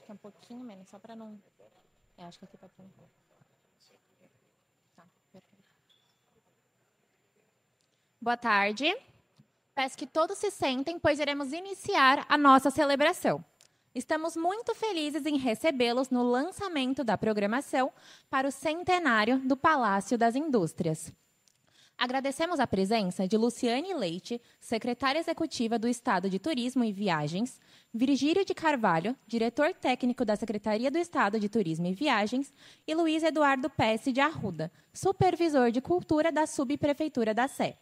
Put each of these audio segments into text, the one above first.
que é um pouquinho menos, só para não... acho que aqui tá bom. Tá, perfeito. Boa tarde. Peço que todos se sentem, pois iremos iniciar a nossa celebração. Estamos muito felizes em recebê-los no lançamento da programação para o centenário do Palácio das Indústrias. Agradecemos a presença de Luciane Leite, secretária executiva do Estado de Turismo e Viagens, Virgílio de Carvalho, diretor técnico da Secretaria do Estado de Turismo e Viagens, e Luiz Eduardo Pesce de Arruda, supervisor de Cultura da Subprefeitura da Sé.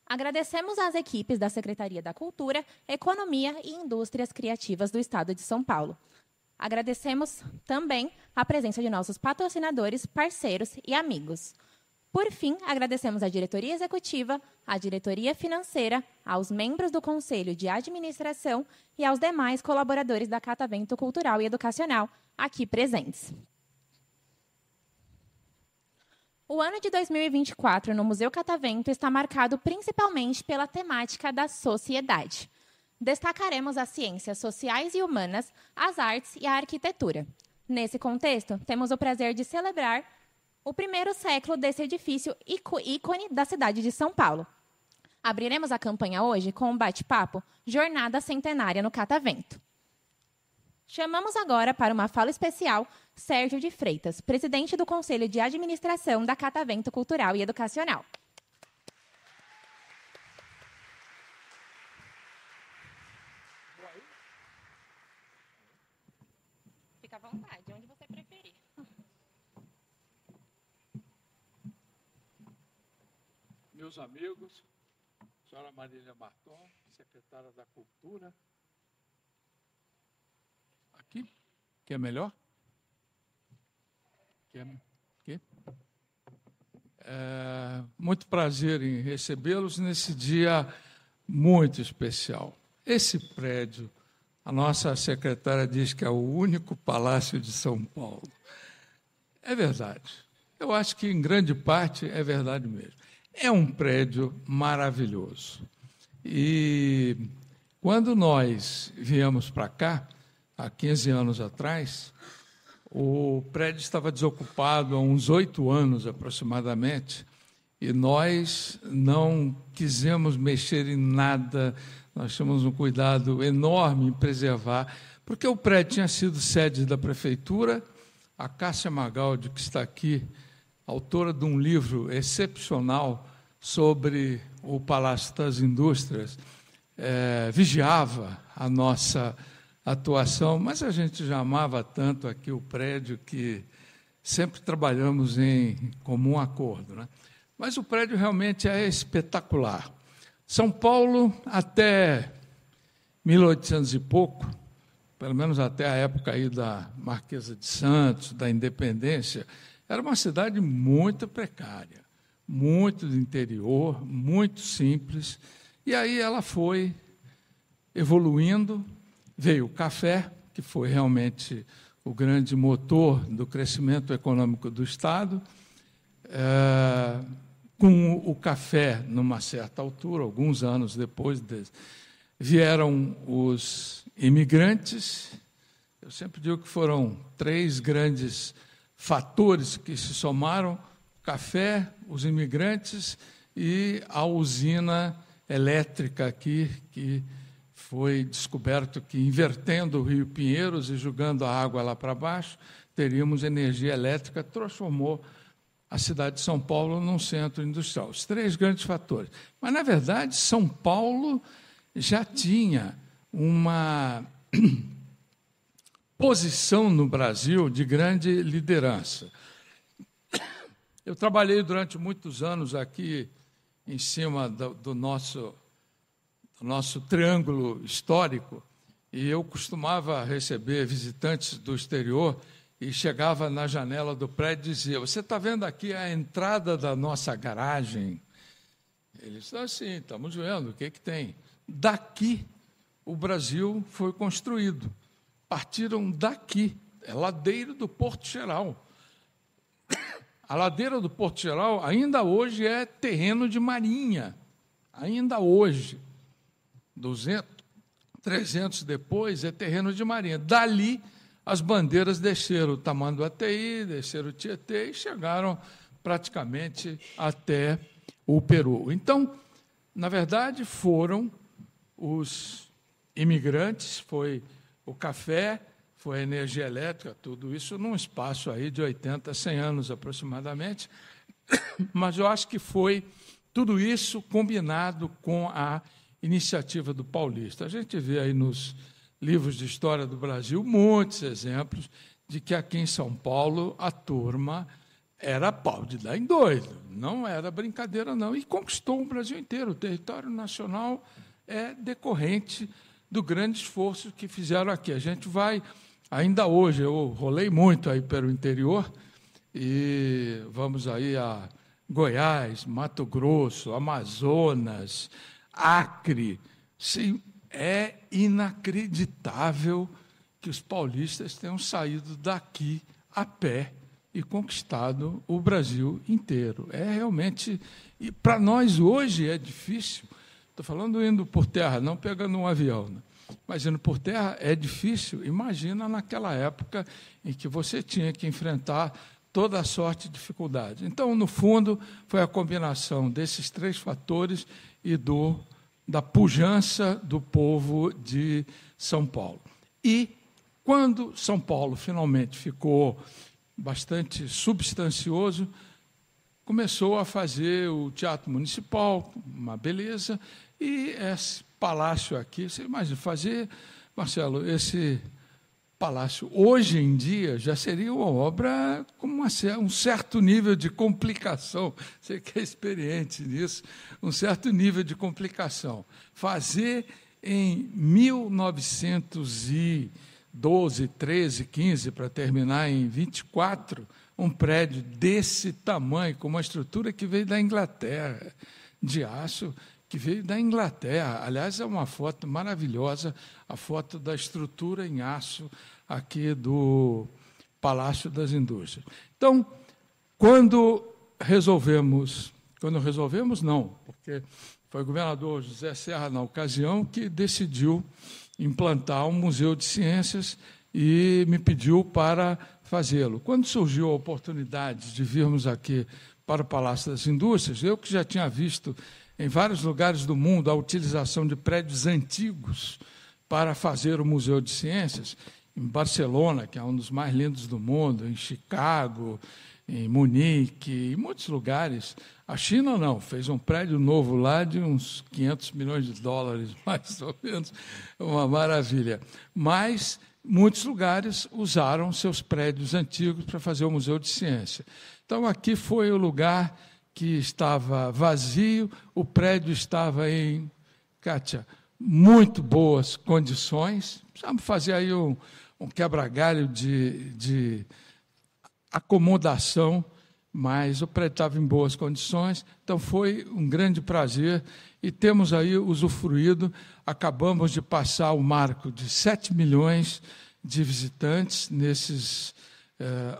Agradecemos às equipes da Secretaria da Cultura, Economia e Indústrias Criativas do Estado de São Paulo. Agradecemos também a presença de nossos patrocinadores, parceiros e amigos. Por fim, agradecemos à diretoria executiva, à diretoria financeira, aos membros do Conselho de Administração e aos demais colaboradores da Catavento Cultural e Educacional aqui presentes. O ano de 2024 no Museu Catavento está marcado principalmente pela temática da sociedade. Destacaremos as ciências sociais e humanas, as artes e a arquitetura. Nesse contexto, temos o prazer de celebrar o primeiro século desse edifício ícone da cidade de São Paulo. Abriremos a campanha hoje com um bate-papo Jornada Centenária no Catavento. Chamamos agora para uma fala especial Sérgio de Freitas, presidente do Conselho de Administração da Catavento Cultural e Educacional. Fica à vontade, onde você preferir. Meus amigos, senhora Marília Marton, secretária da Cultura. Aqui? Que é melhor? Aqui? Muito prazer em recebê-los nesse dia muito especial. Esse prédio, a nossa secretária diz que é o único palácio de São Paulo. É verdade. Eu acho que, em grande parte, é verdade mesmo. É um prédio maravilhoso. E quando nós viemos para cá, há 15 anos atrás, o prédio estava desocupado há uns 8 anos aproximadamente, e nós não quisemos mexer em nada, nós tínhamos um cuidado enorme em preservar, porque o prédio tinha sido sede da prefeitura. A Cássia Magaldi, que está aqui, autora de um livro excepcional sobre o Palácio das Indústrias, vigiava a nossa atuação, mas a gente já amava tanto aqui o prédio que sempre trabalhamos em comum acordo, né? Mas o prédio realmente é espetacular. São Paulo, até 1800 e pouco, pelo menos até a época aí da Marquesa de Santos, da Independência, era uma cidade muito precária, muito do interior, muito simples, e aí ela foi evoluindo. Veio o café, que foi realmente o grande motor do crescimento econômico do Estado. Com o café, numa certa altura, alguns anos depois, vieram os imigrantes. Eu sempre digo que foram 3 grandes fatores que se somaram: o café, os imigrantes e a usina elétrica aqui, que foi descoberto que, invertendo o Rio Pinheiros e jogando a água lá para baixo, teríamos energia elétrica, transformou a cidade de São Paulo num centro industrial. Os 3 grandes fatores. Mas, na verdade, São Paulo já tinha uma posição no Brasil de grande liderança. Eu trabalhei durante muitos anos aqui em cima do nosso triângulo histórico, e eu costumava receber visitantes do exterior e chegava na janela do prédio e dizia: "Você está vendo aqui a entrada da nossa garagem?" Eles disseram: "Sim, estamos vendo, o que tem?" Daqui o Brasil foi construído. Partiram daqui, é ladeira do Porto Geral. A ladeira do Porto Geral ainda hoje é terreno de marinha, ainda hoje. 200, 300 depois, é terreno de marinha. Dali, as bandeiras desceram o Tamanduateí, desceram o Tietê e chegaram praticamente até o Peru. Então, na verdade, foram os imigrantes, foi o café, foi a energia elétrica, tudo isso num espaço aí de 80, 100 anos aproximadamente, mas eu acho que foi tudo isso combinado com a iniciativa do paulista. A gente vê aí nos livros de história do Brasil muitos exemplos de que aqui em São Paulo a turma era pau de dar em doido, não era brincadeira, não, e conquistou o Brasil inteiro. O território nacional é decorrente do grande esforço que fizeram aqui. A gente vai, ainda hoje, eu rolei muito aí pelo interior, e vamos aí a Goiás, Mato Grosso, Amazonas, Acre. Sim, é inacreditável que os paulistas tenham saído daqui a pé e conquistado o Brasil inteiro. É realmente... E para nós hoje é difícil. Estou falando indo por terra, não pegando um avião, né? Mas indo por terra é difícil. Imagina naquela época em que você tinha que enfrentar toda a sorte de dificuldades. Então, no fundo, foi a combinação desses três fatores e da pujança do povo de São Paulo. E, quando São Paulo finalmente ficou bastante substancioso, começou a fazer o Teatro Municipal, uma beleza, e esse palácio aqui, você imagina, fazer, Marcelo, esse palácio, hoje em dia, já seria uma obra com um certo nível de complicação. Você que é experiente nisso, um certo nível de complicação. Fazer em 1912, 13, 15, para terminar em 24, um prédio desse tamanho, com uma estrutura que veio da Inglaterra, de aço, que veio da Inglaterra. Aliás, é uma foto maravilhosa, a foto da estrutura em aço aqui do Palácio das Indústrias. Então, quando resolvemos não, porque foi o governador José Serra, na ocasião, que decidiu implantar um museu de ciências e me pediu para fazê-lo. Quando surgiu a oportunidade de virmos aqui para o Palácio das Indústrias, eu que já tinha visto em vários lugares do mundo a utilização de prédios antigos para fazer o Museu de Ciências, em Barcelona, que é um dos mais lindos do mundo, em Chicago, em Munique, em muitos lugares. A China não, fez um prédio novo lá de uns 500 milhões de dólares, mais ou menos, uma maravilha. Mas muitos lugares usaram seus prédios antigos para fazer o Museu de Ciência. Então, aqui foi o lugar que estava vazio, o prédio estava em, Kátia, muito boas condições. Precisamos fazer aí um quebra-galho de acomodação, mas o prédio estava em boas condições, então foi um grande prazer e temos aí usufruído. Acabamos de passar o marco de 7 milhões de visitantes nesses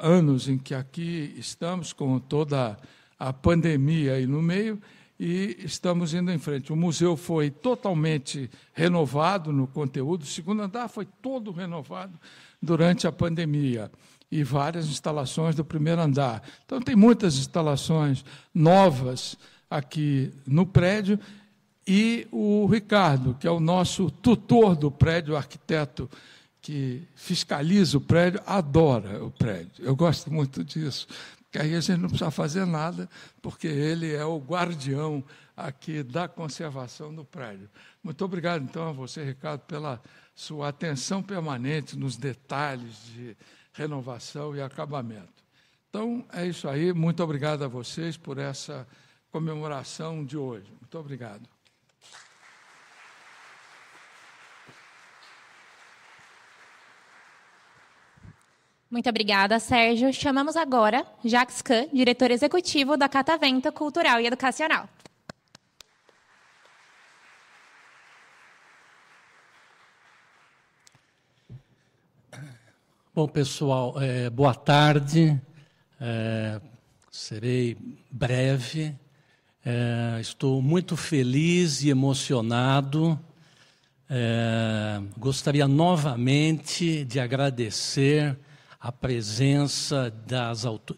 anos em que aqui estamos, com toda a pandemia aí no meio, e estamos indo em frente. O museu foi totalmente renovado no conteúdo, o segundo andar foi todo renovado durante a pandemia, e várias instalações do primeiro andar. Então, tem muitas instalações novas aqui no prédio, e o Ricardo, que é o nosso tutor do prédio, o arquiteto que fiscaliza o prédio, adora o prédio. Eu gosto muito disso, porque aí a gente não precisa fazer nada, porque ele é o guardião aqui da conservação do prédio. Muito obrigado, então, a você, Ricardo, pela sua atenção permanente nos detalhes de renovação e acabamento. Então, é isso aí. Muito obrigado a vocês por essa comemoração de hoje. Muito obrigado. Muito obrigada, Sérgio. Chamamos agora Jacques Kahn, diretor executivo da Catavento Cultural e Educacional. Bom, pessoal, boa tarde. Serei breve. Estou muito feliz e emocionado Gostaria novamente de agradecer a presença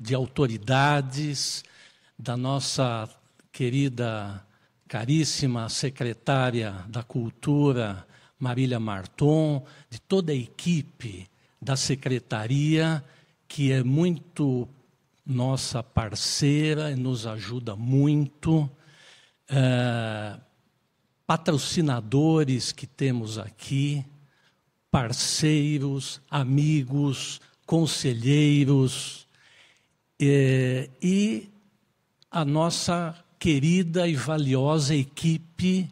de autoridades, da nossa querida, caríssima secretária da Cultura, Marília Marton, de toda a equipe da secretaria, que é muito nossa parceira e nos ajuda muito, patrocinadores que temos aqui, parceiros, amigos, conselheiros, e a nossa querida e valiosa equipe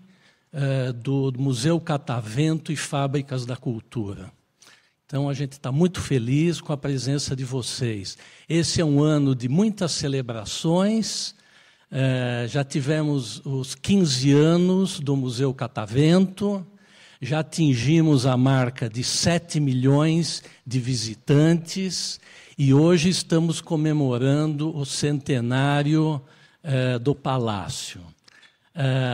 do Museu Catavento e Fábricas da Cultura. Então, a gente está muito feliz com a presença de vocês. Esse é um ano de muitas celebrações. Já tivemos os 15 anos do Museu Catavento, já atingimos a marca de 7 milhões de visitantes e hoje estamos comemorando o centenário do Palácio.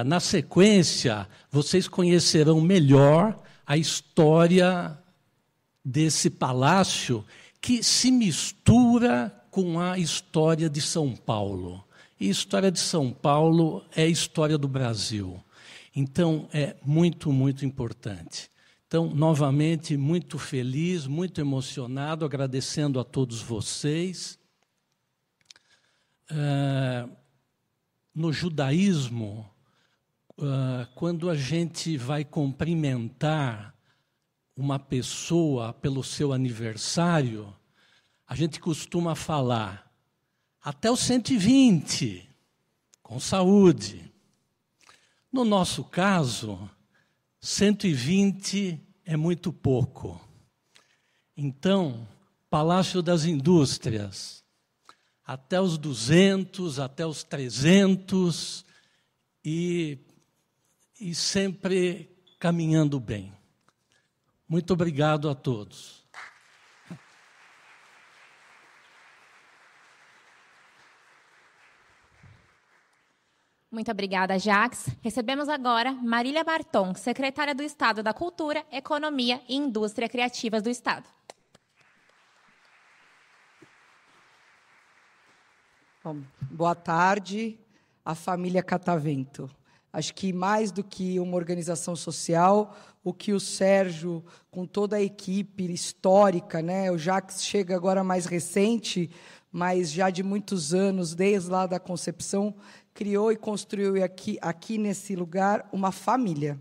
Na sequência, vocês conhecerão melhor a história desse palácio que se mistura com a história de São Paulo. E a história de São Paulo é a história do Brasil. Então, é muito, muito importante. Então, novamente, muito feliz, muito emocionado, agradecendo a todos vocês. No judaísmo, quando a gente vai cumprimentar uma pessoa pelo seu aniversário, a gente costuma falar até os 120, com saúde. No nosso caso, 120 é muito pouco. Então, Palácio das Indústrias, até os 200, até os 300, e sempre caminhando bem. Muito obrigado a todos. Muito obrigada, Jax. Recebemos agora Marília Marton, secretária do Estado da Cultura, Economia e Indústria Criativas do Estado. Bom, boa tarde, à família Catavento. Acho que mais do que uma organização social, o que o Sérgio, com toda a equipe histórica, né, o Jax chega agora mais recente, mas já de muitos anos, desde lá da concepção, criou e construiu aqui nesse lugar uma família.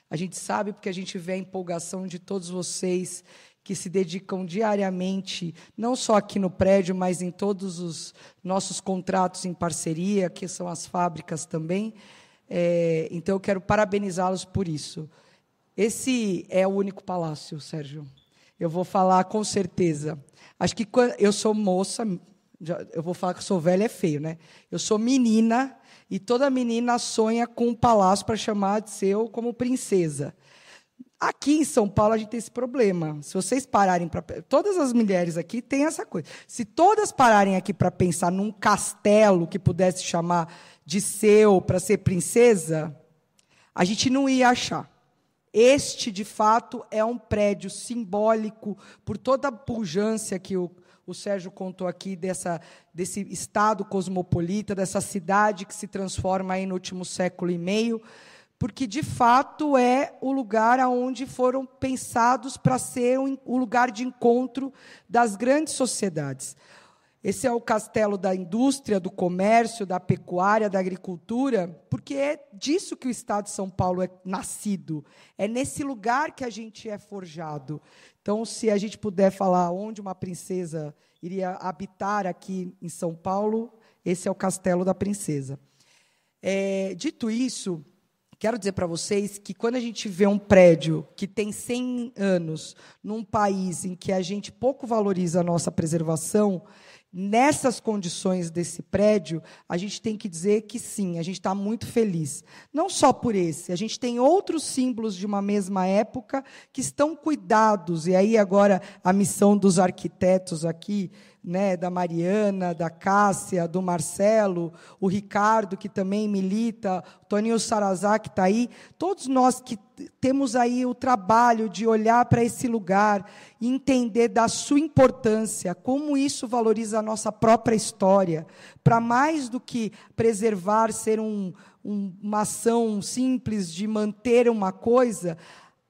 A gente sabe porque a gente vê a empolgação de todos vocês que se dedicam diariamente, não só aqui no prédio, mas em todos os nossos contratos em parceria, que são as fábricas também. Então, eu quero parabenizá-los por isso. Esse é o único palácio, Sérgio. Eu vou falar com certeza. Acho que quando eu sou moça, eu vou falar que eu sou velha, é feio, né? Eu sou menina, e toda menina sonha com um palácio para chamar de seu como princesa. Aqui em São Paulo, a gente tem esse problema. Se vocês pararem para... Todas as mulheres aqui têm essa coisa. Se todas pararem aqui para pensar num castelo que pudesse chamar de seu para ser princesa, a gente não ia achar. Este, de fato, é um prédio simbólico por toda a pujança que o Sérgio contou aqui desse estado cosmopolita, dessa cidade que se transforma aí no último século e meio, porque, de fato, é o lugar onde foram pensados para ser o lugar de encontro das grandes sociedades. Esse é o castelo da indústria, do comércio, da pecuária, da agricultura, porque é disso que o Estado de São Paulo é nascido. É nesse lugar que a gente é forjado. Então, se a gente puder falar onde uma princesa iria habitar aqui em São Paulo, esse é o Castelo da Princesa. Dito isso, quero dizer para vocês que, quando a gente vê um prédio que tem 100 anos, num país em que a gente pouco valoriza a nossa preservação, nessas condições desse prédio, a gente tem que dizer que sim, a gente está muito feliz. Não só por esse, a gente tem outros símbolos de uma mesma época que estão cuidados, e aí agora a missão dos arquitetos aqui, né, da Mariana, da Cássia, do Marcelo, o Ricardo, que também milita, o Toninho Sarazá, que está aí, todos nós que temos aí o trabalho de olhar para esse lugar e entender da sua importância, como isso valoriza a nossa própria história, para mais do que preservar, ser uma ação simples de manter uma coisa.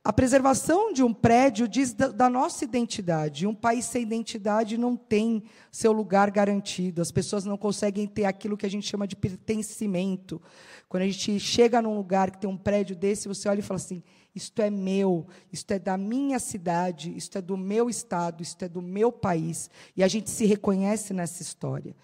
A preservação de um prédio diz da nossa identidade. Um país sem identidade não tem seu lugar garantido. As pessoas não conseguem ter aquilo que a gente chama de pertencimento. Quando a gente chega num lugar que tem um prédio desse, você olha e fala assim, isto é meu, isto é da minha cidade, isto é do meu estado, isto é do meu país. E a gente se reconhece nessa história.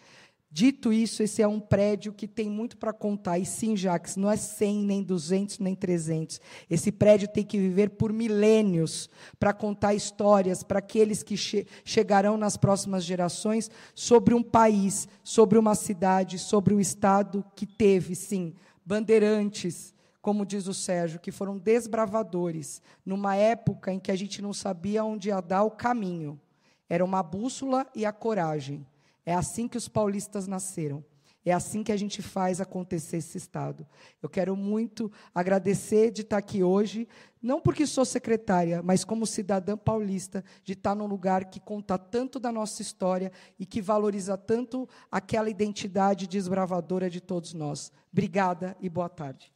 Dito isso, esse é um prédio que tem muito para contar. E sim, Jacques, não é 100, nem 200, nem 300. Esse prédio tem que viver por milênios para contar histórias para aqueles que chegarão nas próximas gerações sobre um país, sobre uma cidade, sobre um estado que teve, sim, bandeirantes, como diz o Sérgio, que foram desbravadores, numa época em que a gente não sabia onde ia dar o caminho. Era uma bússola e a coragem. É assim que os paulistas nasceram. É assim que a gente faz acontecer esse Estado. Eu quero muito agradecer de estar aqui hoje, não porque sou secretária, mas como cidadã paulista, de estar num lugar que conta tanto da nossa história e que valoriza tanto aquela identidade desbravadora de todos nós. Obrigada e boa tarde.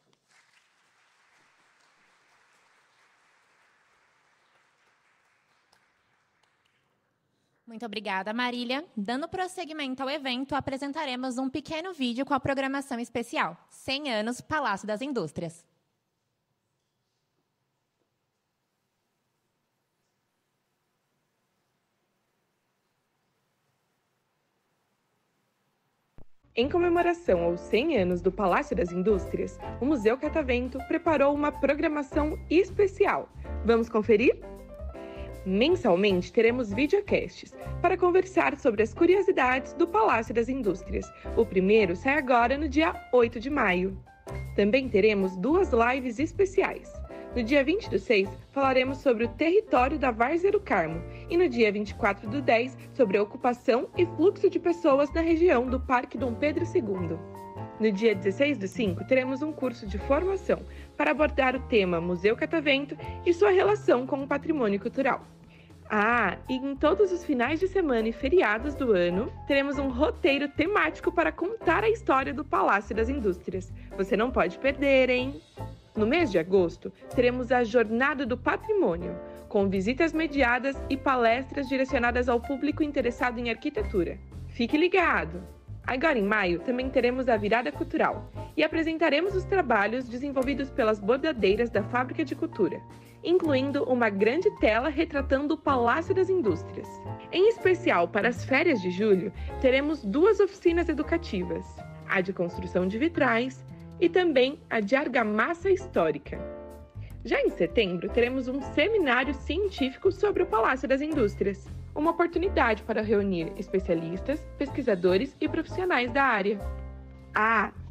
Muito obrigada, Marília. Dando prosseguimento ao evento, apresentaremos um pequeno vídeo com a programação especial 100 anos Palácio das Indústrias. Em comemoração aos 100 anos do Palácio das Indústrias, o Museu Catavento preparou uma programação especial. Vamos conferir? Mensalmente teremos videocasts para conversar sobre as curiosidades do Palácio das Indústrias. O primeiro sai agora no dia 8 de maio. Também teremos 2 lives especiais. No dia 20/6, falaremos sobre o território da Várzea do Carmo e no dia 24/10, sobre a ocupação e fluxo de pessoas na região do Parque Dom Pedro II. No dia 16/5, teremos um curso de formação para abordar o tema Museu Catavento e sua relação com o patrimônio cultural. E em todos os finais de semana e feriados do ano, teremos um roteiro temático para contar a história do Palácio das Indústrias. Você não pode perder, hein? No mês de agosto, teremos a Jornada do Patrimônio, com visitas mediadas e palestras direcionadas ao público interessado em arquitetura. Fique ligado! Agora, em maio, também teremos a Virada Cultural e apresentaremos os trabalhos desenvolvidos pelas bordadeiras da Fábrica de Cultura, incluindo uma grande tela retratando o Palácio das Indústrias. Em especial, para as férias de julho, teremos 2 oficinas educativas, a de construção de vitrais e também a de argamassa histórica. Já em setembro, teremos um seminário científico sobre o Palácio das Indústrias, uma oportunidade para reunir especialistas, pesquisadores e profissionais da área.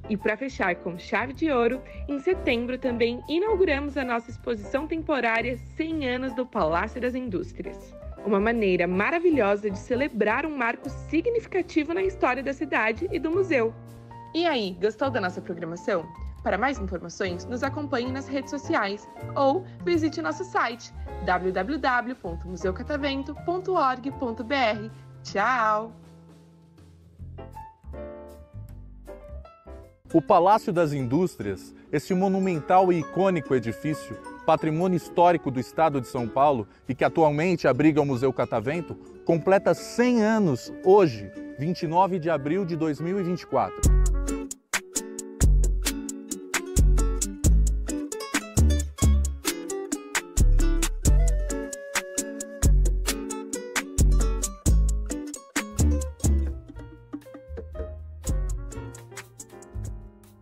E para fechar com chave de ouro, em setembro também inauguramos a nossa exposição temporária 100 anos do Palácio das Indústrias. Uma maneira maravilhosa de celebrar um marco significativo na história da cidade e do museu. E aí, gostou da nossa programação? Para mais informações, nos acompanhe nas redes sociais ou visite nosso site www.museucatavento.org.br. Tchau! O Palácio das Indústrias, esse monumental e icônico edifício, patrimônio histórico do estado de São Paulo e que atualmente abriga o Museu Catavento, completa 100 anos hoje, 29 de abril de 2024.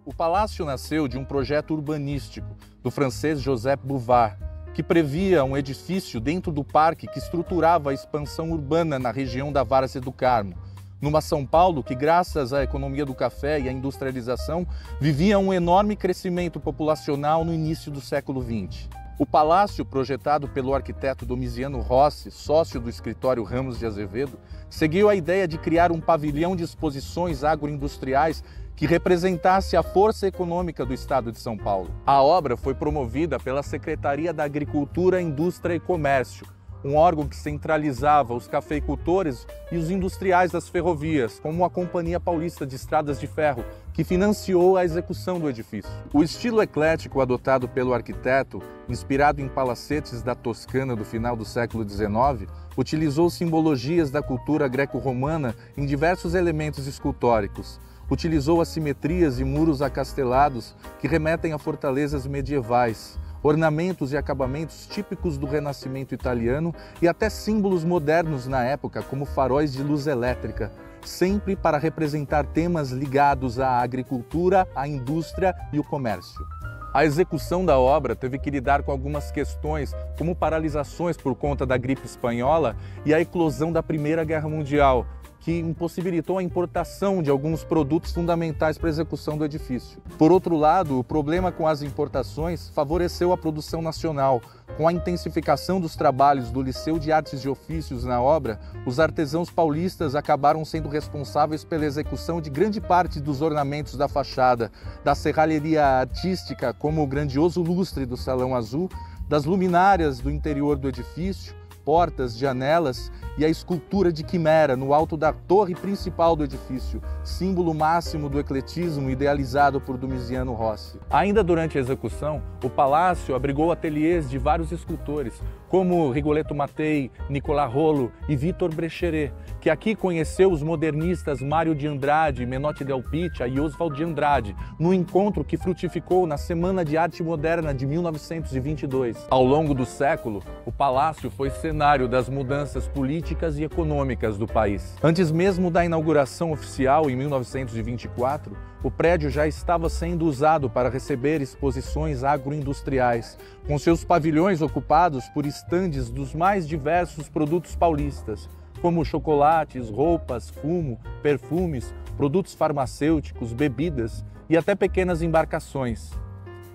O palácio nasceu de um projeto urbanístico do francês Joseph Bouvard, que previa um edifício dentro do parque que estruturava a expansão urbana na região da Várzea do Carmo, numa São Paulo que, graças à economia do café e à industrialização, vivia um enorme crescimento populacional no início do século XX. O palácio, projetado pelo arquiteto Domiciano Rossi, sócio do escritório Ramos de Azevedo, seguiu a ideia de criar um pavilhão de exposições agroindustriais que representasse a força econômica do estado de São Paulo. A obra foi promovida pela Secretaria da Agricultura, Indústria e Comércio, um órgão que centralizava os cafeicultores e os industriais das ferrovias, como a Companhia Paulista de Estradas de Ferro, que financiou a execução do edifício. O estilo eclético adotado pelo arquiteto, inspirado em palacetes da Toscana do final do século XIX, utilizou simbologias da cultura greco-romana em diversos elementos escultóricos. Utilizou assimetrias e muros acastelados que remetem a fortalezas medievais, ornamentos e acabamentos típicos do Renascimento italiano e até símbolos modernos na época, como faróis de luz elétrica, sempre para representar temas ligados à agricultura, à indústria e o comércio. A execução da obra teve que lidar com algumas questões, como paralisações por conta da gripe espanhola e a eclosão da Primeira Guerra Mundial, que impossibilitou a importação de alguns produtos fundamentais para a execução do edifício. Por outro lado, o problema com as importações favoreceu a produção nacional. Com a intensificação dos trabalhos do Liceu de Artes e Ofícios na obra, os artesãos paulistas acabaram sendo responsáveis pela execução de grande parte dos ornamentos da fachada, da serralheria artística, como o grandioso lustre do Salão Azul, das luminárias do interior do edifício, portas, janelas e a escultura de quimera no alto da torre principal do edifício, símbolo máximo do ecletismo idealizado por Domiciano Rossi. Ainda durante a execução, o palácio abrigou ateliês de vários escultores, como Rigoletto Mattei, Nicolas Rollo e Victor Brecheret, que aqui conheceu os modernistas Mário de Andrade, Menotti Del Pitta e Oswald de Andrade, no encontro que frutificou na Semana de Arte Moderna de 1922. Ao longo do século, o palácio foi cenário das mudanças políticas e econômicas do país. Antes mesmo da inauguração oficial, em 1924, o prédio já estava sendo usado para receber exposições agroindustriais, com seus pavilhões ocupados por estandes dos mais diversos produtos paulistas, como chocolates, roupas, fumo, perfumes, produtos farmacêuticos, bebidas e até pequenas embarcações.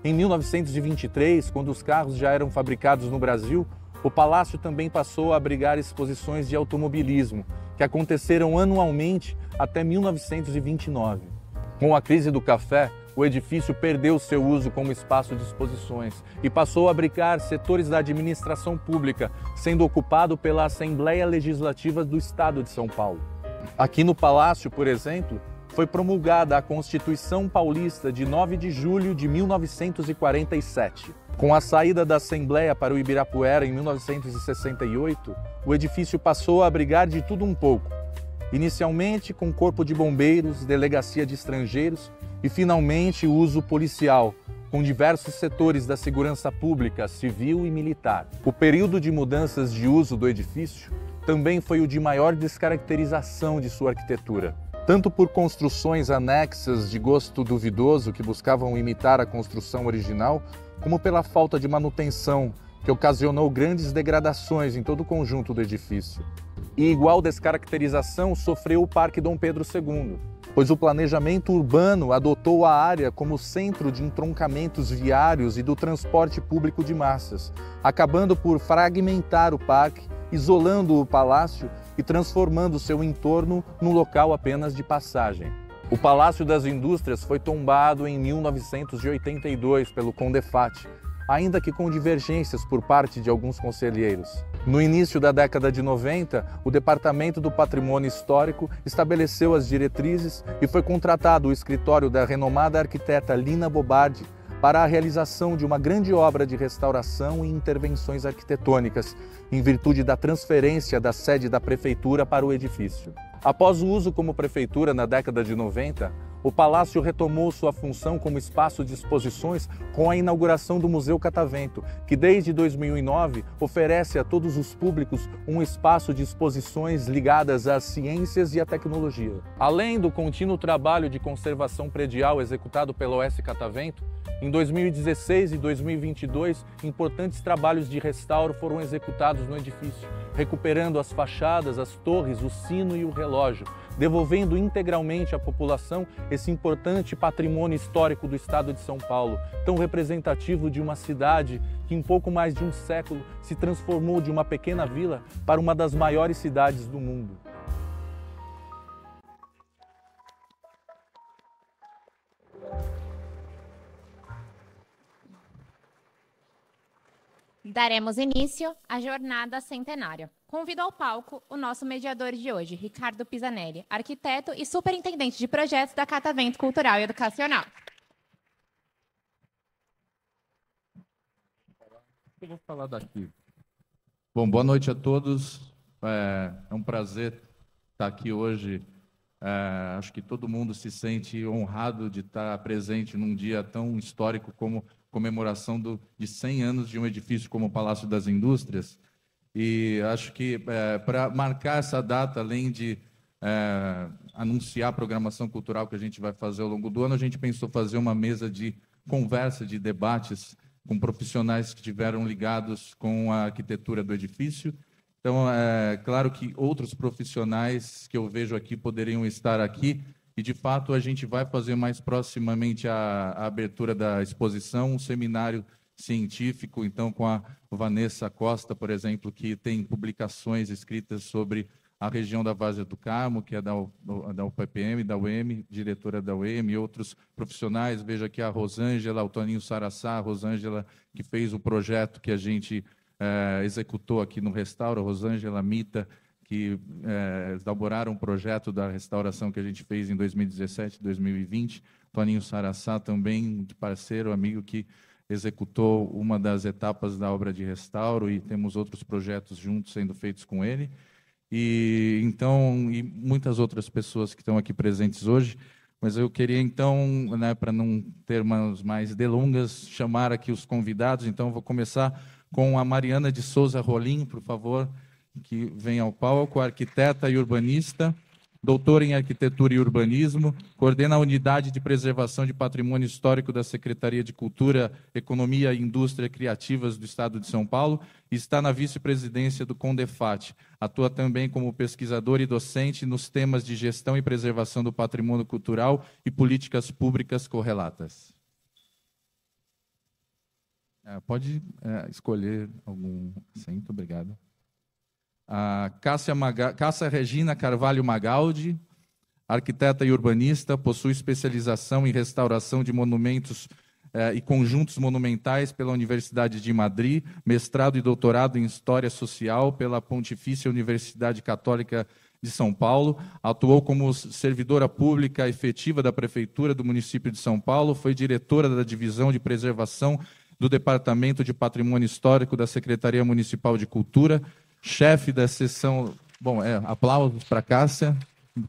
Em 1923, quando os carros já eram fabricados no Brasil, o palácio também passou a abrigar exposições de automobilismo, que aconteceram anualmente até 1929. Com a crise do café, o edifício perdeu seu uso como espaço de exposições e passou a abrigar setores da administração pública, sendo ocupado pela Assembleia Legislativa do Estado de São Paulo. Aqui no Palácio, por exemplo, foi promulgada a Constituição Paulista de 9 de julho de 1947. Com a saída da Assembleia para o Ibirapuera em 1968, o edifício passou a abrigar de tudo um pouco. Inicialmente com corpo de bombeiros, delegacia de estrangeiros e finalmente uso policial, com diversos setores da segurança pública, civil e militar. O período de mudanças de uso do edifício também foi o de maior descaracterização de sua arquitetura. Tanto por construções anexas de gosto duvidoso que buscavam imitar a construção original, como pela falta de manutenção, que ocasionou grandes degradações em todo o conjunto do edifício. E igual descaracterização sofreu o Parque Dom Pedro II, pois o planejamento urbano adotou a área como centro de entroncamentos viários e do transporte público de massas, acabando por fragmentar o parque, isolando o palácio e transformando seu entorno num local apenas de passagem. O Palácio das Indústrias foi tombado em 1982 pelo Condefat, ainda que com divergências por parte de alguns conselheiros. No início da década de 90, o Departamento do Patrimônio Histórico estabeleceu as diretrizes e foi contratado o escritório da renomada arquiteta Lina Bobardi para a realização de uma grande obra de restauração e intervenções arquitetônicas, em virtude da transferência da sede da prefeitura para o edifício. Após o uso como prefeitura na década de 90, o palácio retomou sua função como espaço de exposições com a inauguração do Museu Catavento, que desde 2009 oferece a todos os públicos um espaço de exposições ligadas às ciências e à tecnologia. Além do contínuo trabalho de conservação predial executado pela OS Catavento, Em 2016 e 2022, importantes trabalhos de restauro foram executados no edifício, recuperando as fachadas, as torres, o sino e o relógio, devolvendo integralmente à população esse importante patrimônio histórico do estado de São Paulo, tão representativo de uma cidade que em pouco mais de um século se transformou de uma pequena vila para uma das maiores cidades do mundo. Daremos início à jornada centenária. Convido ao palco o nosso mediador de hoje, Ricardo Pisanelli, arquiteto e superintendente de projetos da Catavento Cultural e Educacional. Eu vou falar daqui. Bom, boa noite a todos. É um prazer estar aqui hoje. Acho que todo mundo se sente honrado de estar presente num dia tão histórico como comemoração de 100 anos de um edifício como o Palácio das Indústrias. E acho que para marcar essa data, além de anunciar a programação cultural que a gente vai fazer ao longo do ano, a gente pensou fazer uma mesa de conversa, de debates com profissionais que estiveram ligados com a arquitetura do edifício. Então, é claro que outros profissionais que eu vejo aqui poderiam estar aqui, e, de fato, a gente vai fazer mais proximamente a abertura da exposição, um seminário científico, então, com a Vanessa Costa, por exemplo, que tem publicações escritas sobre a região da Várzea do Carmo, que é da UPPM, da UEM, diretora da UEM, e outros profissionais. Vejo aqui a Rosângela, o Toninho Sarassá, a Rosângela, que fez o projeto que a gente executou aqui no Restauro, a Rosângela Mita, que elaboraram um projeto da restauração que a gente fez em 2017, 2020. Toninho Sarassá também, de parceiro, amigo, que executou uma das etapas da obra de restauro, e temos outros projetos juntos sendo feitos com ele. E muitas outras pessoas que estão aqui presentes hoje. Mas eu queria, então, para não ter mais delongas, chamar aqui os convidados. Então, vou começar com a Mariana de Souza Rolim, por favor, que vem ao palco, arquiteta e urbanista, doutora em arquitetura e urbanismo, coordena a Unidade de Preservação de Patrimônio Histórico da Secretaria de Cultura, Economia e Indústria Criativas do Estado de São Paulo e está na vice-presidência do CONDEFAT. Atua também como pesquisador e docente nos temas de gestão e preservação do patrimônio cultural e políticas públicas correlatas. Pode escolher algum assento, obrigado. A Cássia Regina Carvalho Magaldi, arquiteta e urbanista, possui especialização em restauração de monumentos e conjuntos monumentais pela Universidade de Madrid, mestrado e doutorado em História Social pela Pontifícia Universidade Católica de São Paulo, atuou como servidora pública efetiva da Prefeitura do município de São Paulo, foi diretora da Divisão de Preservação do Departamento de Patrimônio Histórico da Secretaria Municipal de Cultura, chefe da seção... aplausos para a Cássia,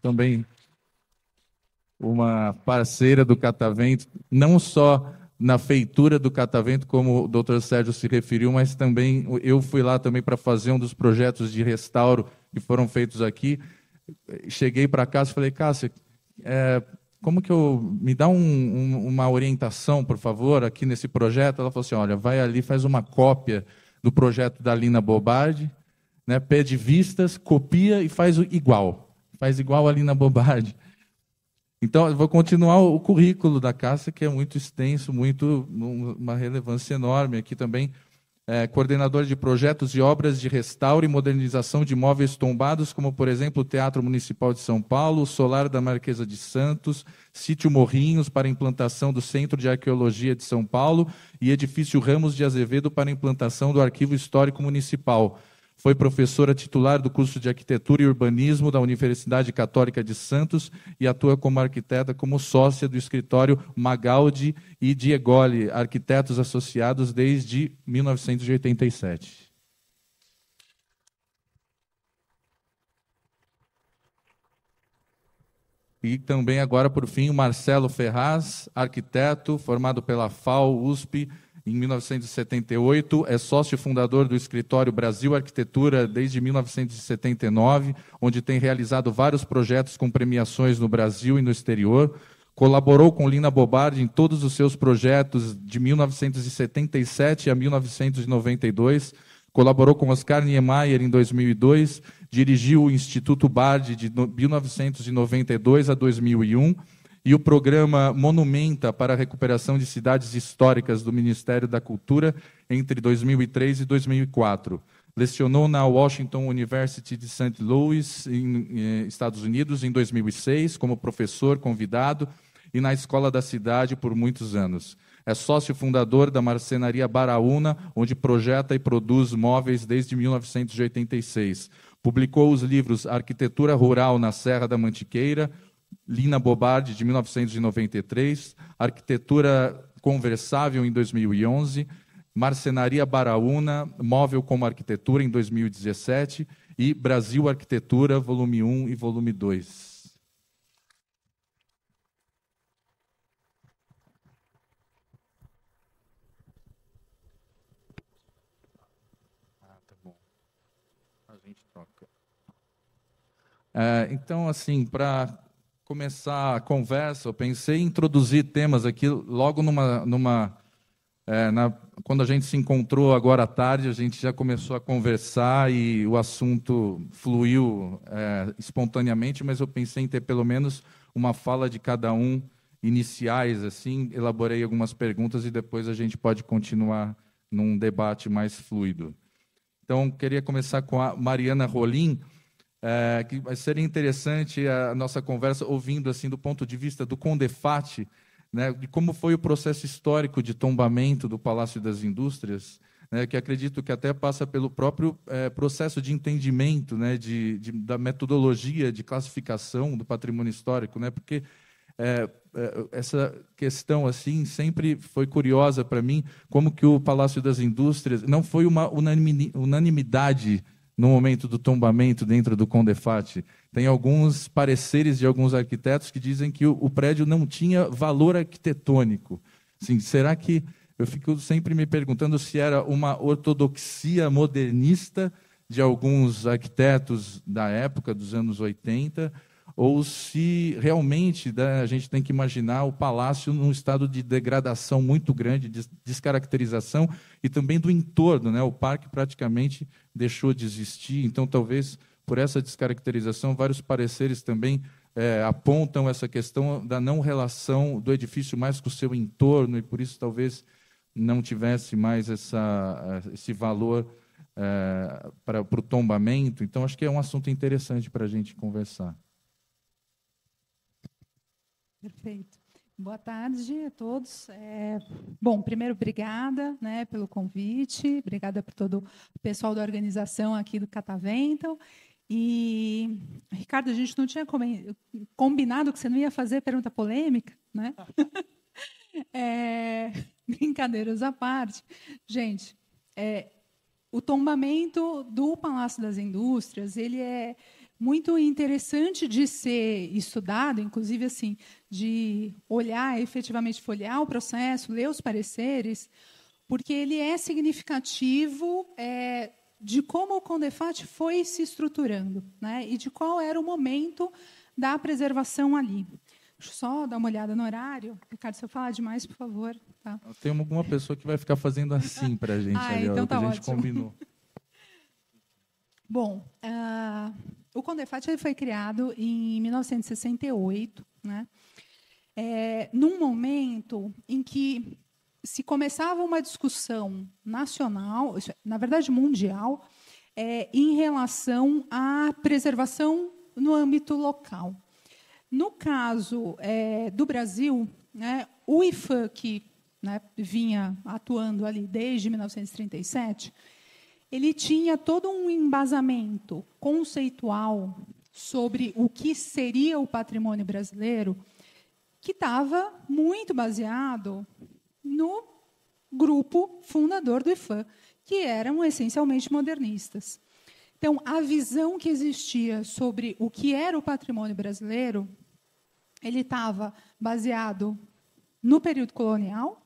também uma parceira do Catavento, não só na feitura do Catavento, como o doutor Sérgio se referiu, mas também eu fui lá também para fazer um dos projetos de restauro que foram feitos aqui. Cheguei para a Cássia e falei, Cássia, como que me dá uma orientação, por favor, aqui nesse projeto? Ela falou assim, olha, vai ali, faz uma cópia do projeto da Lina Bobardi, né, pede vistas, copia e faz igual. Faz igual a Lina Bobardi. Então, eu vou continuar o currículo da Cássia, que é muito extenso, uma relevância enorme. Aqui também, coordenador de projetos e obras de restauro e modernização de imóveis tombados, como, por exemplo, o Teatro Municipal de São Paulo, o Solar da Marquesa de Santos, Sítio Morrinhos para implantação do Centro de Arqueologia de São Paulo e Edifício Ramos de Azevedo para implantação do Arquivo Histórico Municipal. Foi professora titular do curso de Arquitetura e Urbanismo da Universidade Católica de Santos e atua como arquiteta, como sócia do escritório Magaldi e Diegoli, arquitetos associados desde 1987. E também agora, por fim, o Marcelo Ferraz, arquiteto, formado pela FAO, USP, em 1978, é sócio fundador do escritório Brasil Arquitetura desde 1979, onde tem realizado vários projetos com premiações no Brasil e no exterior. Colaborou com Lina Bobardi em todos os seus projetos de 1977 a 1992. Colaborou com Oscar Niemeyer em 2002. Dirigiu o Instituto Bardi de 1992 a 2001 e o programa Monumenta para a Recuperação de Cidades Históricas do Ministério da Cultura entre 2003 e 2004. Lecionou na Washington University de St. Louis, Estados Unidos, em 2006, como professor convidado, e na Escola da Cidade por muitos anos. É sócio fundador da Marcenaria Baraúna, onde projeta e produz móveis desde 1986. Publicou os livros Arquitetura Rural na Serra da Mantiqueira, Lina Bobardi, de 1993, Arquitetura Conversável, em 2011, Marcenaria Baraúna, Móvel como Arquitetura, em 2017, e Brasil Arquitetura, volume 1 e volume 2. Tá bom. A gente troca. Então, assim, para começar a conversa, eu pensei em introduzir temas aqui logo quando a gente se encontrou agora à tarde, a gente já começou a conversar e o assunto fluiu espontaneamente, mas eu pensei em ter pelo menos uma fala de cada um, iniciais, assim, elaborei algumas perguntas e depois a gente pode continuar num debate mais fluido. Então, queria começar com a Mariana Rolim, que vai ser interessante a nossa conversa, ouvindo assim do ponto de vista do CONDEFAT, né, de como foi o processo histórico de tombamento do Palácio das Indústrias, né, que acredito que até passa pelo próprio processo de entendimento, né, da metodologia de classificação do patrimônio histórico, né, porque essa questão assim sempre foi curiosa para mim, como que o Palácio das Indústrias não foi uma unanimidade no momento do tombamento dentro do CONDEFAT. Tem alguns pareceres de alguns arquitetos que dizem que o prédio não tinha valor arquitetônico. Assim, será que... Eu fico sempre me perguntando se era uma ortodoxia modernista de alguns arquitetos da época, dos anos 80, ou se realmente, né, a gente tem que imaginar o palácio num estado de degradação muito grande, de descaracterização, e também do entorno, né? O parque praticamente deixou de existir, então talvez por essa descaracterização vários pareceres também apontam essa questão da não relação do edifício mais com o seu entorno, e por isso talvez não tivesse mais esse valor para o tombamento. Então acho que é um assunto interessante para a gente conversar. Perfeito. Boa tarde a todos. Bom, primeiro, obrigada, né, pelo convite, obrigada por todo o pessoal da organização aqui do Catavento. E, Ricardo, a gente não tinha combinado que você não ia fazer pergunta polêmica, né? Brincadeiras à parte. Gente, o tombamento do Palácio das Indústrias, ele é muito interessante de ser estudado, inclusive assim, de olhar, efetivamente folhear o processo, ler os pareceres, porque ele é significativo de como o CONDEFAT foi se estruturando, né, e de qual era o momento da preservação ali. Deixa eu só dar uma olhada no horário. Ricardo, se eu falar demais, por favor. Tá? Tem alguma pessoa que vai ficar fazendo assim para a gente, ali, então tá que a gente ótimo. combinou. Bom, o CONDEFAT ele foi criado em 1968, né? Num momento em que se começava uma discussão nacional, na verdade mundial, em relação à preservação no âmbito local. No caso do Brasil, né, o IPHAN, que, né, vinha atuando ali desde 1937, ele tinha todo um embasamento conceitual sobre o que seria o patrimônio brasileiro, que estava muito baseado no grupo fundador do IPHAN, que eram essencialmente modernistas. Então, a visão que existia sobre o que era o patrimônio brasileiro, ele estava baseado no período colonial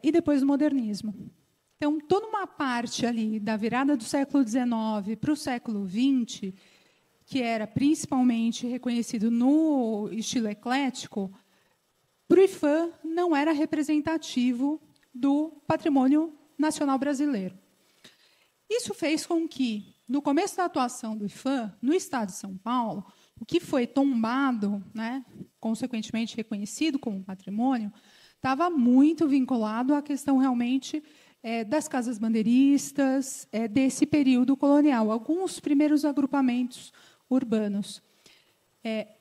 e depois no modernismo. Então, toda uma parte ali da virada do século XIX para o século XX que era principalmente reconhecido no estilo eclético, para o IPHAN não era representativo do patrimônio nacional brasileiro. Isso fez com que, no começo da atuação do IPHAN, no estado de São Paulo, o que foi tombado, né, consequentemente reconhecido como patrimônio, estava muito vinculado à questão realmente das casas bandeiristas, desse período colonial, alguns primeiros agrupamentos urbanos.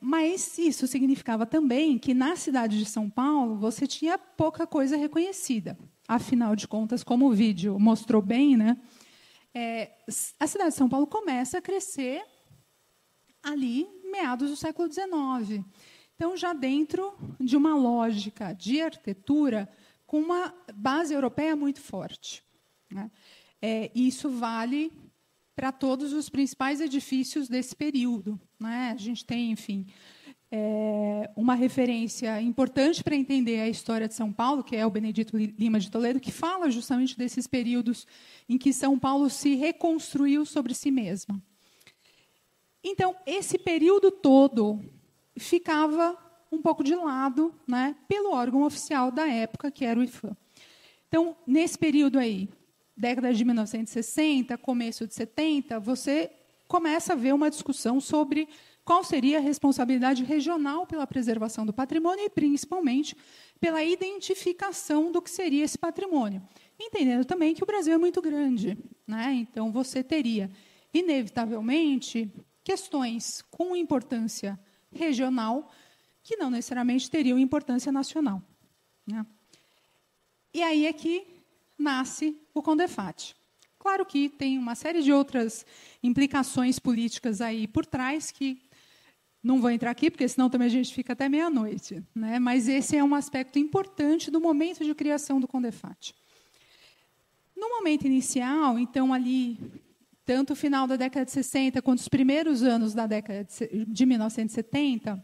Mas isso significava também que, na cidade de São Paulo, você tinha pouca coisa reconhecida. Afinal de contas, como o vídeo mostrou bem, né, a cidade de São Paulo começa a crescer ali, meados do século XIX. Então, já dentro de uma lógica de arquitetura com uma base europeia muito forte, né? Isso vale para todos os principais edifícios desse período, né? A gente tem, enfim, uma referência importante para entender a história de São Paulo, que é o Benedito Lima de Toledo, que fala justamente desses períodos em que São Paulo se reconstruiu sobre si mesma. Então, esse período todo ficava um pouco de lado, né, pelo órgão oficial da época, que era o IPHAN. Então, nesse período aí, década de 1960, começo de 70, você começa a ver uma discussão sobre qual seria a responsabilidade regional pela preservação do patrimônio e, principalmente, pela identificação do que seria esse patrimônio. Entendendo também que o Brasil é muito grande, né? Então, você teria, inevitavelmente, questões com importância regional que não necessariamente teriam importância nacional, né? E aí é que nasce o CONDEFAT. Claro que tem uma série de outras implicações políticas aí por trás que não vou entrar aqui, porque senão também a gente fica até meia-noite, né? Mas esse é um aspecto importante do momento de criação do CONDEFAT. No momento inicial, então, ali, tanto o final da década de 60 quanto os primeiros anos da década de 1970,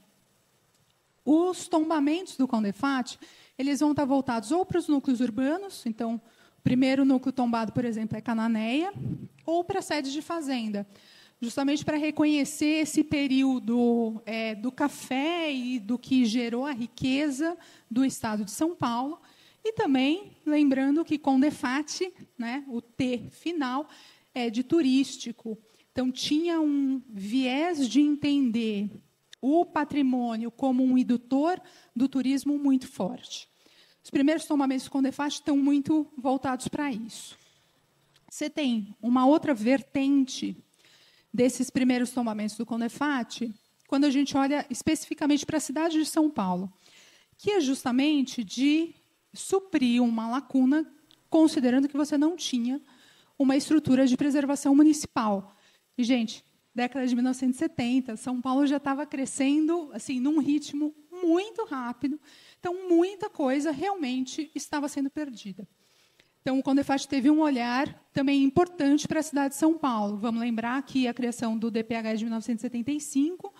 os tombamentos do CONDEFAT, eles vão estar voltados ou para os núcleos urbanos, então, o primeiro núcleo tombado, por exemplo, é Cananéia, ou para sedes de fazenda, justamente para reconhecer esse período do café e do que gerou a riqueza do estado de São Paulo, e também lembrando que CONDEFAT, né, o T final, é de turístico. Então, tinha um viés de entender o patrimônio como um indutor do turismo muito forte. Os primeiros tombamentos do CONDEFAT estão muito voltados para isso. Você tem uma outra vertente desses primeiros tombamentos do CONDEFAT, quando a gente olha especificamente para a cidade de São Paulo, que é justamente de suprir uma lacuna, considerando que você não tinha uma estrutura de preservação municipal. E, gente, década de 1970, São Paulo já estava crescendo assim, num ritmo muito rápido, então muita coisa realmente estava sendo perdida. Então, o CONDEFAT teve um olhar também importante para a cidade de São Paulo. Vamos lembrar que a criação do DPH é de 1975,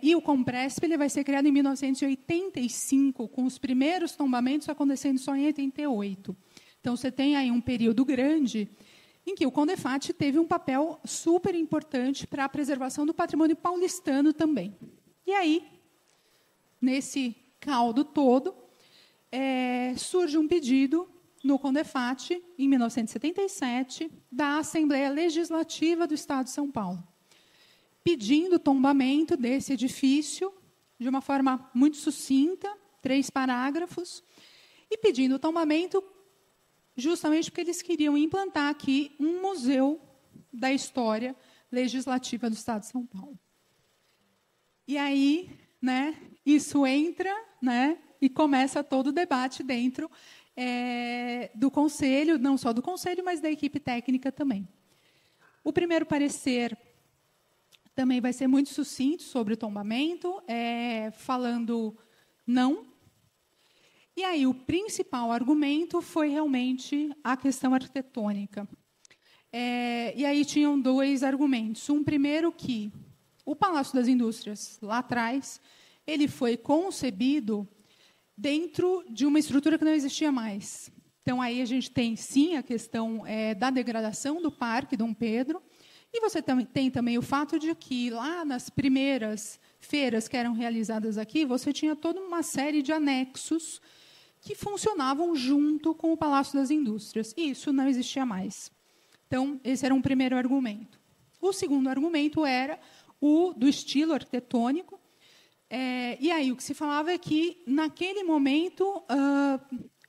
e o COMPRESP ele vai ser criado em 1985, com os primeiros tombamentos acontecendo só em 88. Então, você tem aí um período grande em que o CONDEFAT teve um papel super importante para a preservação do patrimônio paulistano também. E aí, nesse caldo todo, surge um pedido no CONDEFAT, em 1977, da Assembleia Legislativa do Estado de São Paulo, pedindo o tombamento desse edifício de uma forma muito sucinta, 3 parágrafos, e pedindo o tombamento justamente porque eles queriam implantar aqui um museu da história legislativa do Estado de São Paulo. E aí, né, isso entra, né, e começa todo o debate dentro do Conselho, não só do Conselho, mas da equipe técnica também. O primeiro parecer também vai ser muito sucinto sobre o tombamento, falando não. E aí o principal argumento foi realmente a questão arquitetônica. E aí tinham 2 argumentos. Um primeiro que o Palácio das Indústrias, lá atrás, ele foi concebido dentro de uma estrutura que não existia mais. Então, aí a gente tem, sim, a questão da degradação do Parque Dom Pedro, E você tem também o fato de que, lá nas primeiras feiras que eram realizadas aqui, você tinha toda uma série de anexos que funcionavam junto com o Palácio das Indústrias. E isso não existia mais. Então, esse era um primeiro argumento. O segundo argumento era o do estilo arquitetônico. E aí o que se falava é que, naquele momento,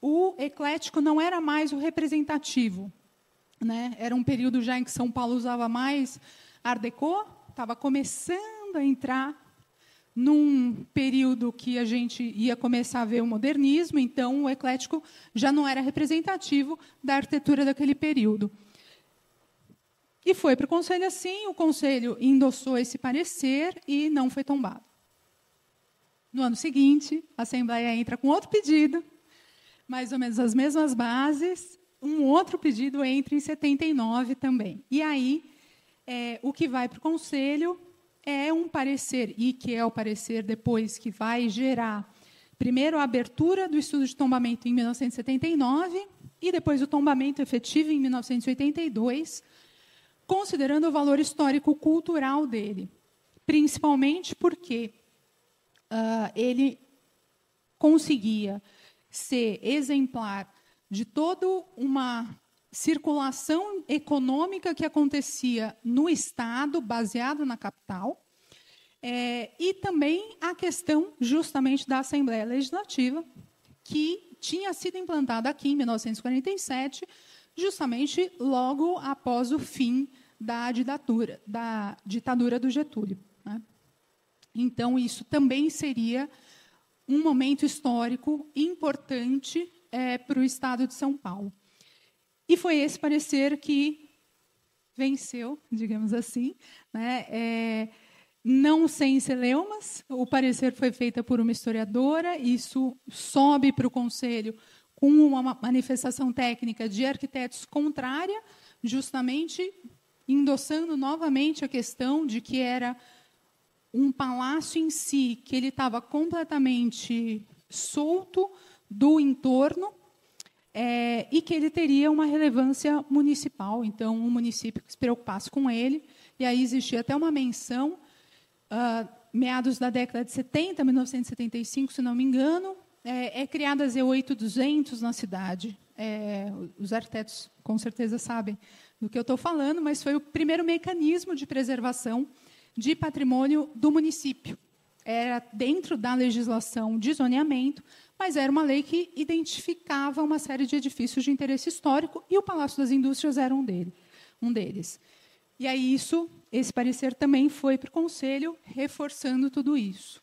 o eclético não era mais o representativo, né? Era um período já em que São Paulo usava mais Art Deco, estava começando a entrar num período que a gente ia começar a ver o modernismo, então o eclético já não era representativo da arquitetura daquele período. E foi para o Conselho assim, o Conselho endossou esse parecer e não foi tombado. No ano seguinte, a Assembleia entra com outro pedido, mais ou menos as mesmas bases, um outro pedido entra em 79 também. E aí, o que vai para o Conselho é um parecer, e que é o parecer depois que vai gerar, primeiro, a abertura do estudo de tombamento em 1979, e depois o tombamento efetivo em 1982, considerando o valor histórico-cultural dele, principalmente porque ele conseguia ser exemplar de toda uma circulação econômica que acontecia no Estado, baseado na capital, e também a questão, justamente, da Assembleia Legislativa, que tinha sido implantada aqui em 1947, justamente logo após o fim da ditadura do Getúlio, né? Então, isso também seria um momento histórico importante para o Estado de São Paulo. E foi esse parecer que venceu, digamos assim, né? Não sem celeumas. O parecer foi feito por uma historiadora, isso sobe para o Conselho com uma manifestação técnica de arquitetos contrária, justamente endossando novamente a questão de que era um palácio em si, que ele estava completamente solto do entorno, e que ele teria uma relevância municipal. Então, um município que se preocupasse com ele. E aí existia até uma menção, meados da década de 70, 1975, se não me engano, criada a Z8-200 na cidade. Os arquitetos, com certeza, sabem do que eu estou falando, mas foi o primeiro mecanismo de preservação de patrimônio do município. Era dentro da legislação de zoneamento, mas era uma lei que identificava uma série de edifícios de interesse histórico, e o Palácio das Indústrias era um deles. E aí esse parecer também foi para o Conselho, reforçando tudo isso.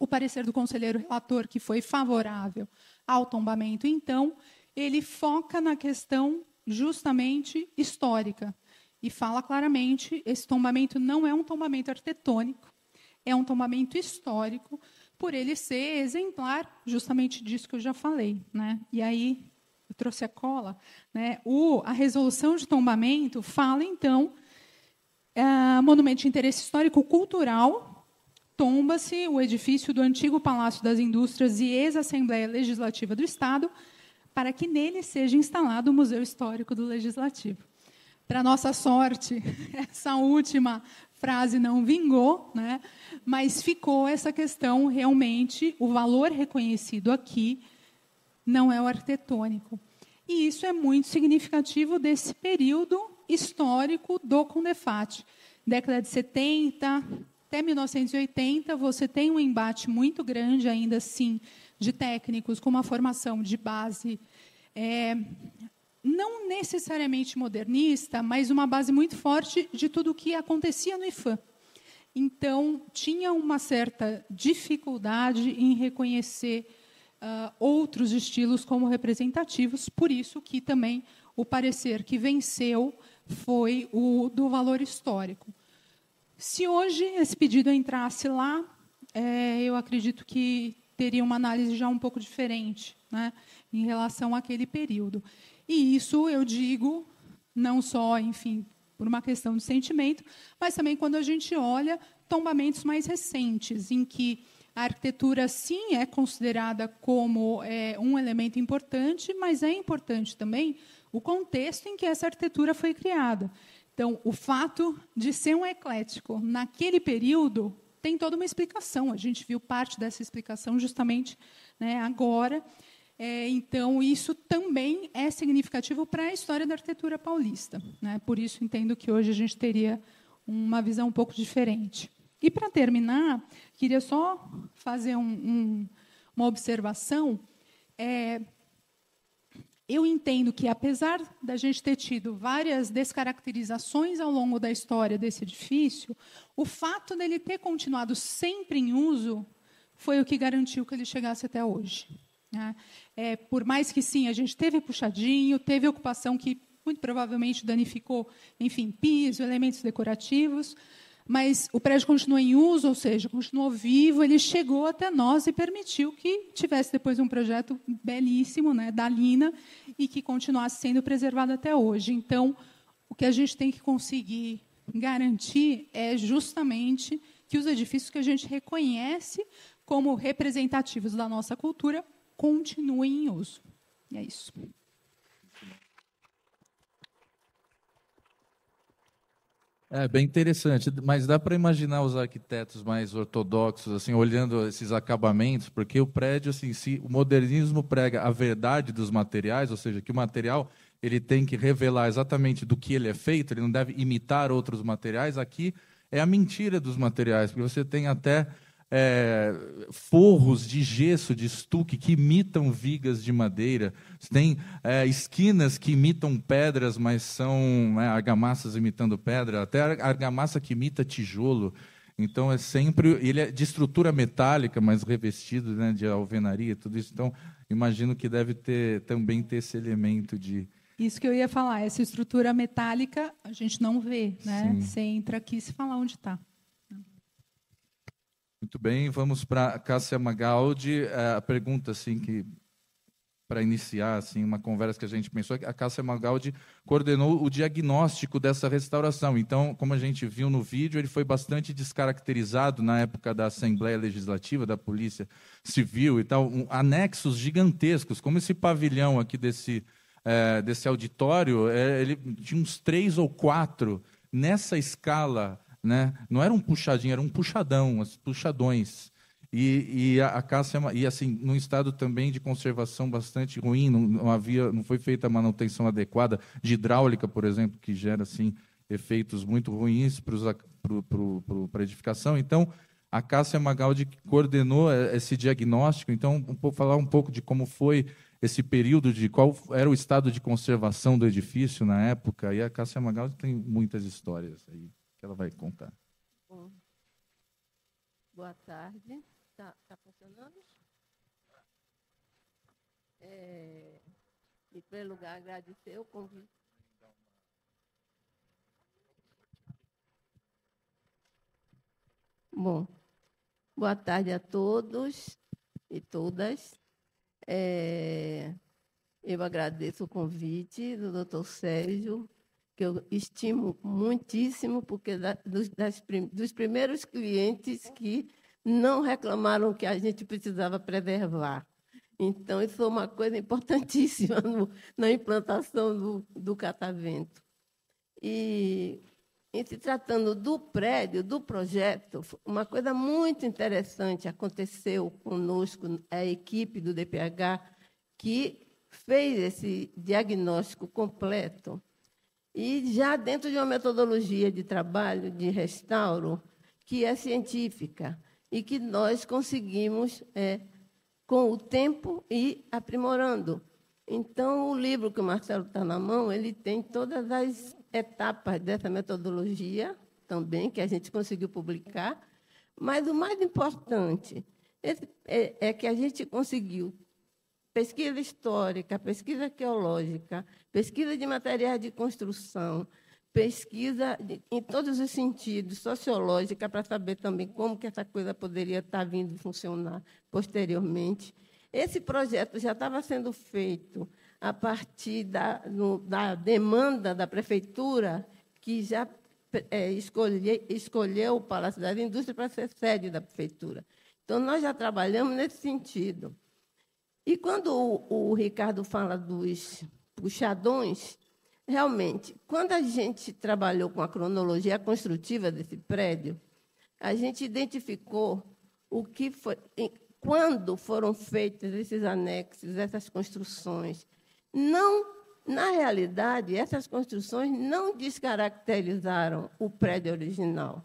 O parecer do conselheiro relator, que foi favorável ao tombamento, então, ele foca na questão justamente histórica, e fala claramente, esse tombamento não é um tombamento arquitetônico, é um tombamento histórico, por ele ser exemplar justamente disso que eu já falei, né? E aí, eu trouxe a cola, né? A resolução de tombamento fala, então, monumento de interesse histórico-cultural, tomba-se o edifício do antigo Palácio das Indústrias e ex-Assembleia Legislativa do Estado, para que nele seja instalado o Museu Histórico do Legislativo. Para nossa sorte, essa última frase não vingou, né? Mas ficou essa questão, realmente, o valor reconhecido aqui não é o arquitetônico. E isso é muito significativo desse período histórico do Condefat. Década de 70 até 1980, você tem um embate muito grande, ainda assim, de técnicos com uma formação de base não necessariamente modernista, mas uma base muito forte de tudo o que acontecia no IFAM. Então, tinha uma certa dificuldade em reconhecer outros estilos como representativos, por isso que também o parecer que venceu foi o do valor histórico. Se hoje esse pedido entrasse lá, eu acredito que teria uma análise já um pouco diferente, né, em relação àquele período. E isso eu digo não só, enfim, por uma questão de sentimento, mas também quando a gente olha tombamentos mais recentes, em que a arquitetura, sim, é considerada como um elemento importante, mas é importante também o contexto em que essa arquitetura foi criada. Então, o fato de ser um eclético naquele período tem toda uma explicação. A gente viu parte dessa explicação justamente, né, agora. Então, isso também é significativo para a história da arquitetura paulista, né? Por isso, entendo que hoje a gente teria uma visão um pouco diferente. E, para terminar, queria só fazer uma observação. Eu entendo que, apesar da gente ter tido várias descaracterizações ao longo da história desse edifício, o fato dele ter continuado sempre em uso foi o que garantiu que ele chegasse até hoje, né? Por mais que, sim, a gente teve puxadinho, teve ocupação que, muito provavelmente, danificou, enfim, piso, elementos decorativos, mas o prédio continua em uso, ou seja, continuou vivo, ele chegou até nós e permitiu que tivesse depois um projeto belíssimo, né, da Lina, e que continuasse sendo preservado até hoje. Então, o que a gente tem que conseguir garantir é justamente que os edifícios que a gente reconhece como representativos da nossa cultura continuem em uso. E é isso. É bem interessante, mas dá para imaginar os arquitetos mais ortodoxos assim olhando esses acabamentos, porque o prédio, assim, se o modernismo prega a verdade dos materiais, ou seja, que o material ele tem que revelar exatamente do que ele é feito, ele não deve imitar outros materiais. Aqui é a mentira dos materiais, porque você tem até forros de gesso, de estuque, que imitam vigas de madeira. Tem esquinas que imitam pedras, mas são argamassas imitando pedra. Até argamassa que imita tijolo. Então, ele é de estrutura metálica, mas revestido, né, de alvenaria, tudo isso. Então, imagino que deve também ter esse elemento de... Isso que eu ia falar, essa estrutura metálica a gente não vê, né? Sim. Você entra aqui e se fala onde está. Muito bem, vamos para a Cássia Magaldi. A pergunta, assim, que para iniciar assim uma conversa que a gente pensou, a Cássia Magaldi coordenou o diagnóstico dessa restauração. Então, como a gente viu no vídeo, ele foi bastante descaracterizado na época da Assembleia Legislativa, da Polícia Civil e tal, anexos gigantescos, como esse pavilhão aqui desse auditório, ele tinha uns 3 ou 4 nessa escala, né? Não era um puxadinho, era um puxadão, puxadões. E a Cássia, e assim, num estado também de conservação bastante ruim, não foi feita a manutenção adequada de hidráulica, por exemplo, que gera assim efeitos muito ruins para a edificação. Então, a Cássia Magaldi coordenou esse diagnóstico. Então, falar um pouco de como foi esse período, de qual era o estado de conservação do edifício na época. E a Cássia Magaldi tem muitas histórias aí que ela vai contar. Bom, boa tarde. Está funcionando? Em primeiro lugar, agradecer o convite. Bom, boa tarde a todos e todas. Eu agradeço o convite do Dr. Sérgio, que eu estimo muitíssimo, porque dos primeiros clientes que não reclamaram que a gente precisava preservar. Então, isso foi uma coisa importantíssima na implantação do catavento. E, em se tratando do prédio, do projeto, uma coisa muito interessante aconteceu conosco, a equipe do DPH, que fez esse diagnóstico completo, e já dentro de uma metodologia de trabalho, de restauro, que é científica, e que nós conseguimos, com o tempo, ir aprimorando. Então, o livro que o Marcelo está na mão, ele tem todas as etapas dessa metodologia também, que a gente conseguiu publicar, mas o mais importante é que a gente conseguiu pesquisa histórica, pesquisa arqueológica, pesquisa de materiais de construção, pesquisa em todos os sentidos, sociológica, para saber também como que essa coisa poderia estar vindo funcionar posteriormente. Esse projeto já estava sendo feito a partir da demanda da prefeitura, que já escolheu o Palácio das Indústrias para ser sede da prefeitura. Então, nós já trabalhamos nesse sentido. E quando o Ricardo fala dos puxadões, realmente, quando a gente trabalhou com a cronologia construtiva desse prédio, a gente identificou o que foi, quando foram feitos esses anexos, essas construções. Não, na realidade, essas construções não descaracterizaram o prédio original.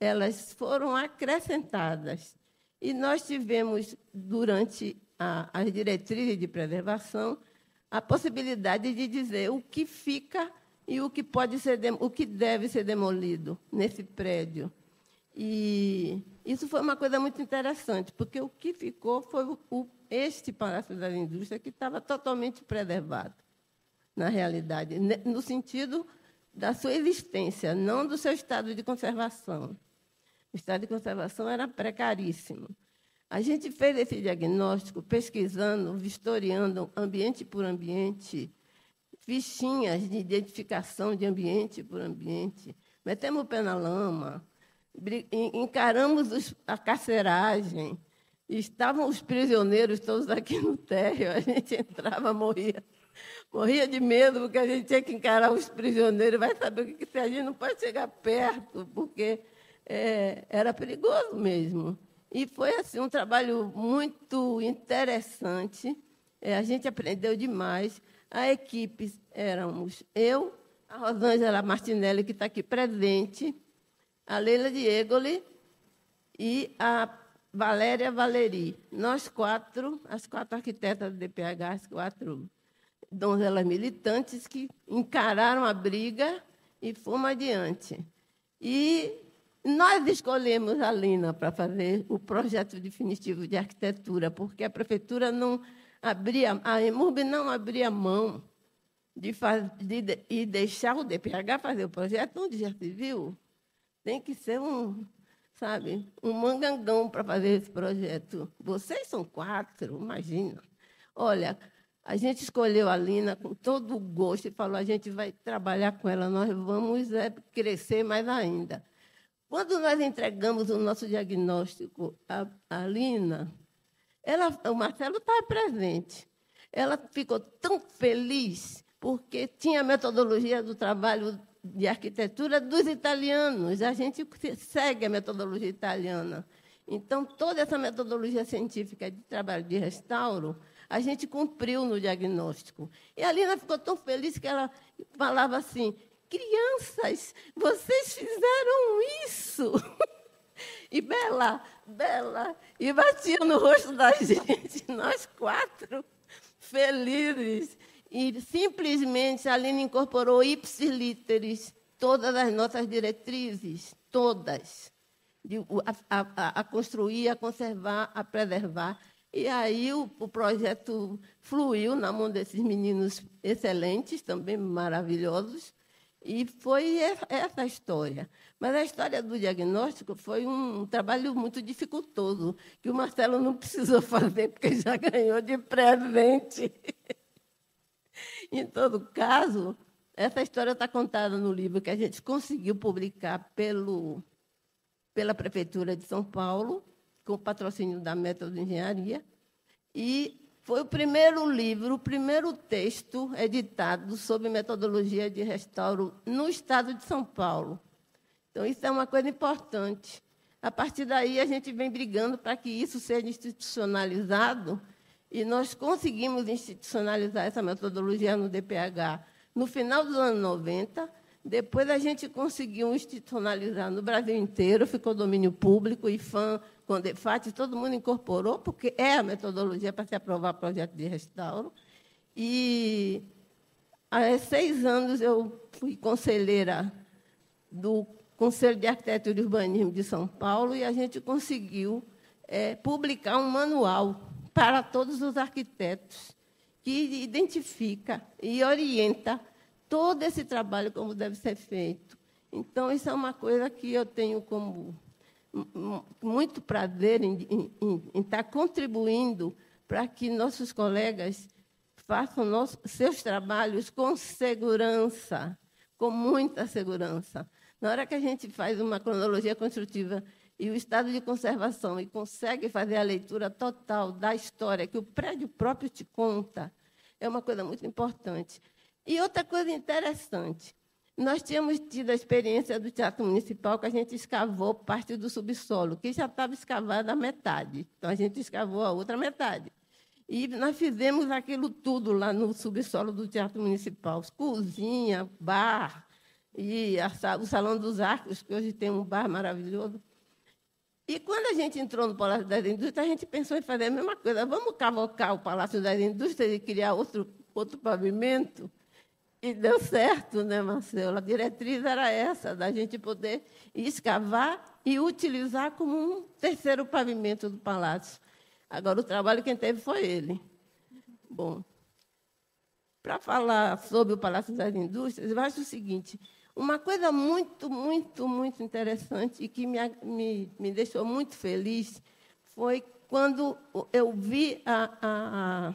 Elas foram acrescentadas. E nós tivemos, durante as diretrizes de preservação, a possibilidade de dizer o que fica e o que pode ser, o que deve ser demolido nesse prédio. E isso foi uma coisa muito interessante, porque o que ficou foi este Palácio das Indústrias, que estava totalmente preservado, na realidade, no sentido da sua existência, não do seu estado de conservação. O estado de conservação era precaríssimo. A gente fez esse diagnóstico pesquisando, vistoriando ambiente por ambiente, fichinhas de identificação de ambiente por ambiente, metemos o pé na lama, encaramos a carceragem, estavam os prisioneiros todos aqui no térreo, a gente entrava, morria de medo, porque a gente tinha que encarar os prisioneiros, vai saber o que a gente não pode chegar perto, porque era perigoso mesmo. E foi assim, um trabalho muito interessante, a gente aprendeu demais. A equipe éramos eu, a Rosângela Martinelli, que está aqui presente, a Leila Diegoli e a Valéria Valeri. Nós quatro, as 4 arquitetas do DPH, as 4 donzelas militantes que encararam a briga e fomos adiante. E nós escolhemos a Lina para fazer o projeto definitivo de arquitetura, porque a prefeitura não abria, a EMURB não abria mão de deixar o DPH fazer o projeto, onde já se viu. Tem que ser um mangangão para fazer esse projeto. Vocês são 4, imagina. Olha, a gente escolheu a Lina com todo o gosto e falou, a gente vai trabalhar com ela, nós vamos crescer mais ainda. Quando nós entregamos o nosso diagnóstico à Lina, o Marcelo estava presente. Ela ficou tão feliz, porque tinha a metodologia do trabalho de arquitetura dos italianos. A gente segue a metodologia italiana. Então, toda essa metodologia científica de trabalho de restauro, a gente cumpriu no diagnóstico. E a Lina ficou tão feliz que ela falava assim, crianças, vocês fizeram isso! E Bela, e batia no rosto da gente, nós 4, felizes. E, simplesmente, a Lina incorporou ipsilíteres, todas as nossas diretrizes, todas, a construir, a conservar, a preservar. E aí o projeto fluiu na mão desses meninos excelentes, também maravilhosos, e foi essa a história. Mas a história do diagnóstico foi um trabalho muito dificultoso, que o Marcelo não precisou fazer, porque já ganhou de presente. Em todo caso, essa história está contada no livro que a gente conseguiu publicar pela Prefeitura de São Paulo, com o patrocínio da Método Engenharia, e foi o primeiro livro, o primeiro texto editado sobre metodologia de restauro no estado de São Paulo. Então, isso é uma coisa importante. A partir daí, a gente vem brigando para que isso seja institucionalizado, e nós conseguimos institucionalizar essa metodologia no DPH no final dos anos 90. Depois, a gente conseguiu institucionalizar no Brasil inteiro, ficou domínio público, IFAM, CONDEFAT, todo mundo incorporou, porque é a metodologia para se aprovar projeto de restauro. E, há 6 anos, eu fui conselheira do Conselho de Arquitetura e Urbanismo de São Paulo, e a gente conseguiu publicar um manual para todos os arquitetos, que identifica e orienta todo esse trabalho como deve ser feito. Então, isso é uma coisa que eu tenho como muito prazer em estar contribuindo para que nossos colegas façam seus trabalhos com segurança, com muita segurança. Na hora que a gente faz uma cronologia construtiva e o estado de conservação e consegue fazer a leitura total da história que o prédio próprio te conta, é uma coisa muito importante. E outra coisa interessante, nós tínhamos tido a experiência do Teatro Municipal, que a gente escavou parte do subsolo, que já estava escavada a metade. Então, a gente escavou a outra metade. E nós fizemos aquilo tudo lá no subsolo do Teatro Municipal. Cozinha, bar, e o Salão dos Arcos, que hoje tem um bar maravilhoso. E, quando a gente entrou no Palácio das Indústrias, a gente pensou em fazer a mesma coisa. Vamos cavocar o Palácio das Indústrias e criar outro pavimento? E deu certo, né, Marcelo? A diretriz era essa, da gente poder escavar e utilizar como um terceiro pavimento do palácio. Agora, o trabalho quem teve foi ele. Bom, para falar sobre o Palácio das Indústrias, eu acho o seguinte, uma coisa muito, muito, muito interessante e que me deixou muito feliz foi quando eu vi a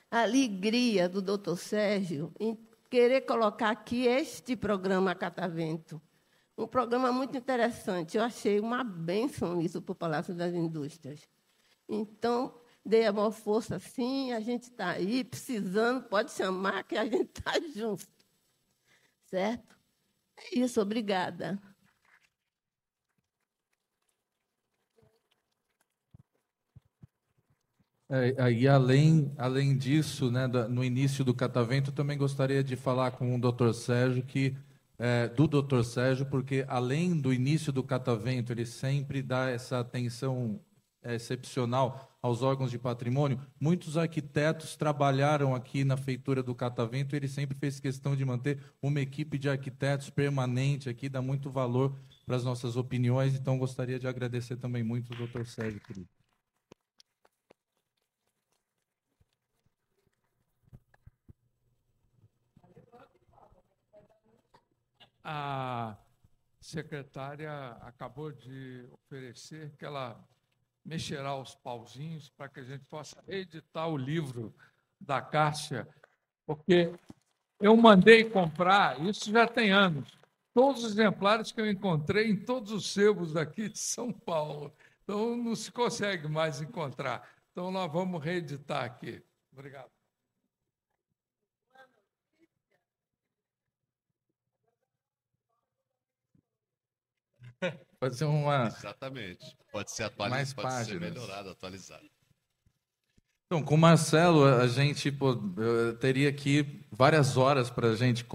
alegria do doutor Sérgio em querer colocar aqui este programa Catavento. Um programa muito interessante. Eu achei uma bênção isso para o Palácio das Indústrias. Então, dei a maior força, sim, a gente está aí, precisando, pode chamar, que a gente está junto. Certo? É isso, obrigada. E além disso, né, no início do Catavento, também gostaria de falar com o Dr. Sérgio, do Dr. Sérgio, porque além do início do Catavento, ele sempre dá essa atenção excepcional aos órgãos de patrimônio. Muitos arquitetos trabalharam aqui na feitura do Catavento, e ele sempre fez questão de manter uma equipe de arquitetos permanente aqui, dá muito valor para as nossas opiniões, então gostaria de agradecer também muito o Dr. Sérgio por isso. A secretária acabou de oferecer que ela mexerá os pauzinhos para que a gente possa reeditar o livro da Cássia, porque eu mandei comprar, isso já tem anos, todos os exemplares que eu encontrei em todos os sebos daqui de São Paulo. Então, não se consegue mais encontrar. Então, nós vamos reeditar aqui. Obrigado. Pode ser uma... Exatamente. Pode ser atualizado, pode ser melhorado, atualizado. Então, com o Marcelo, a gente teria aqui várias horas para a gente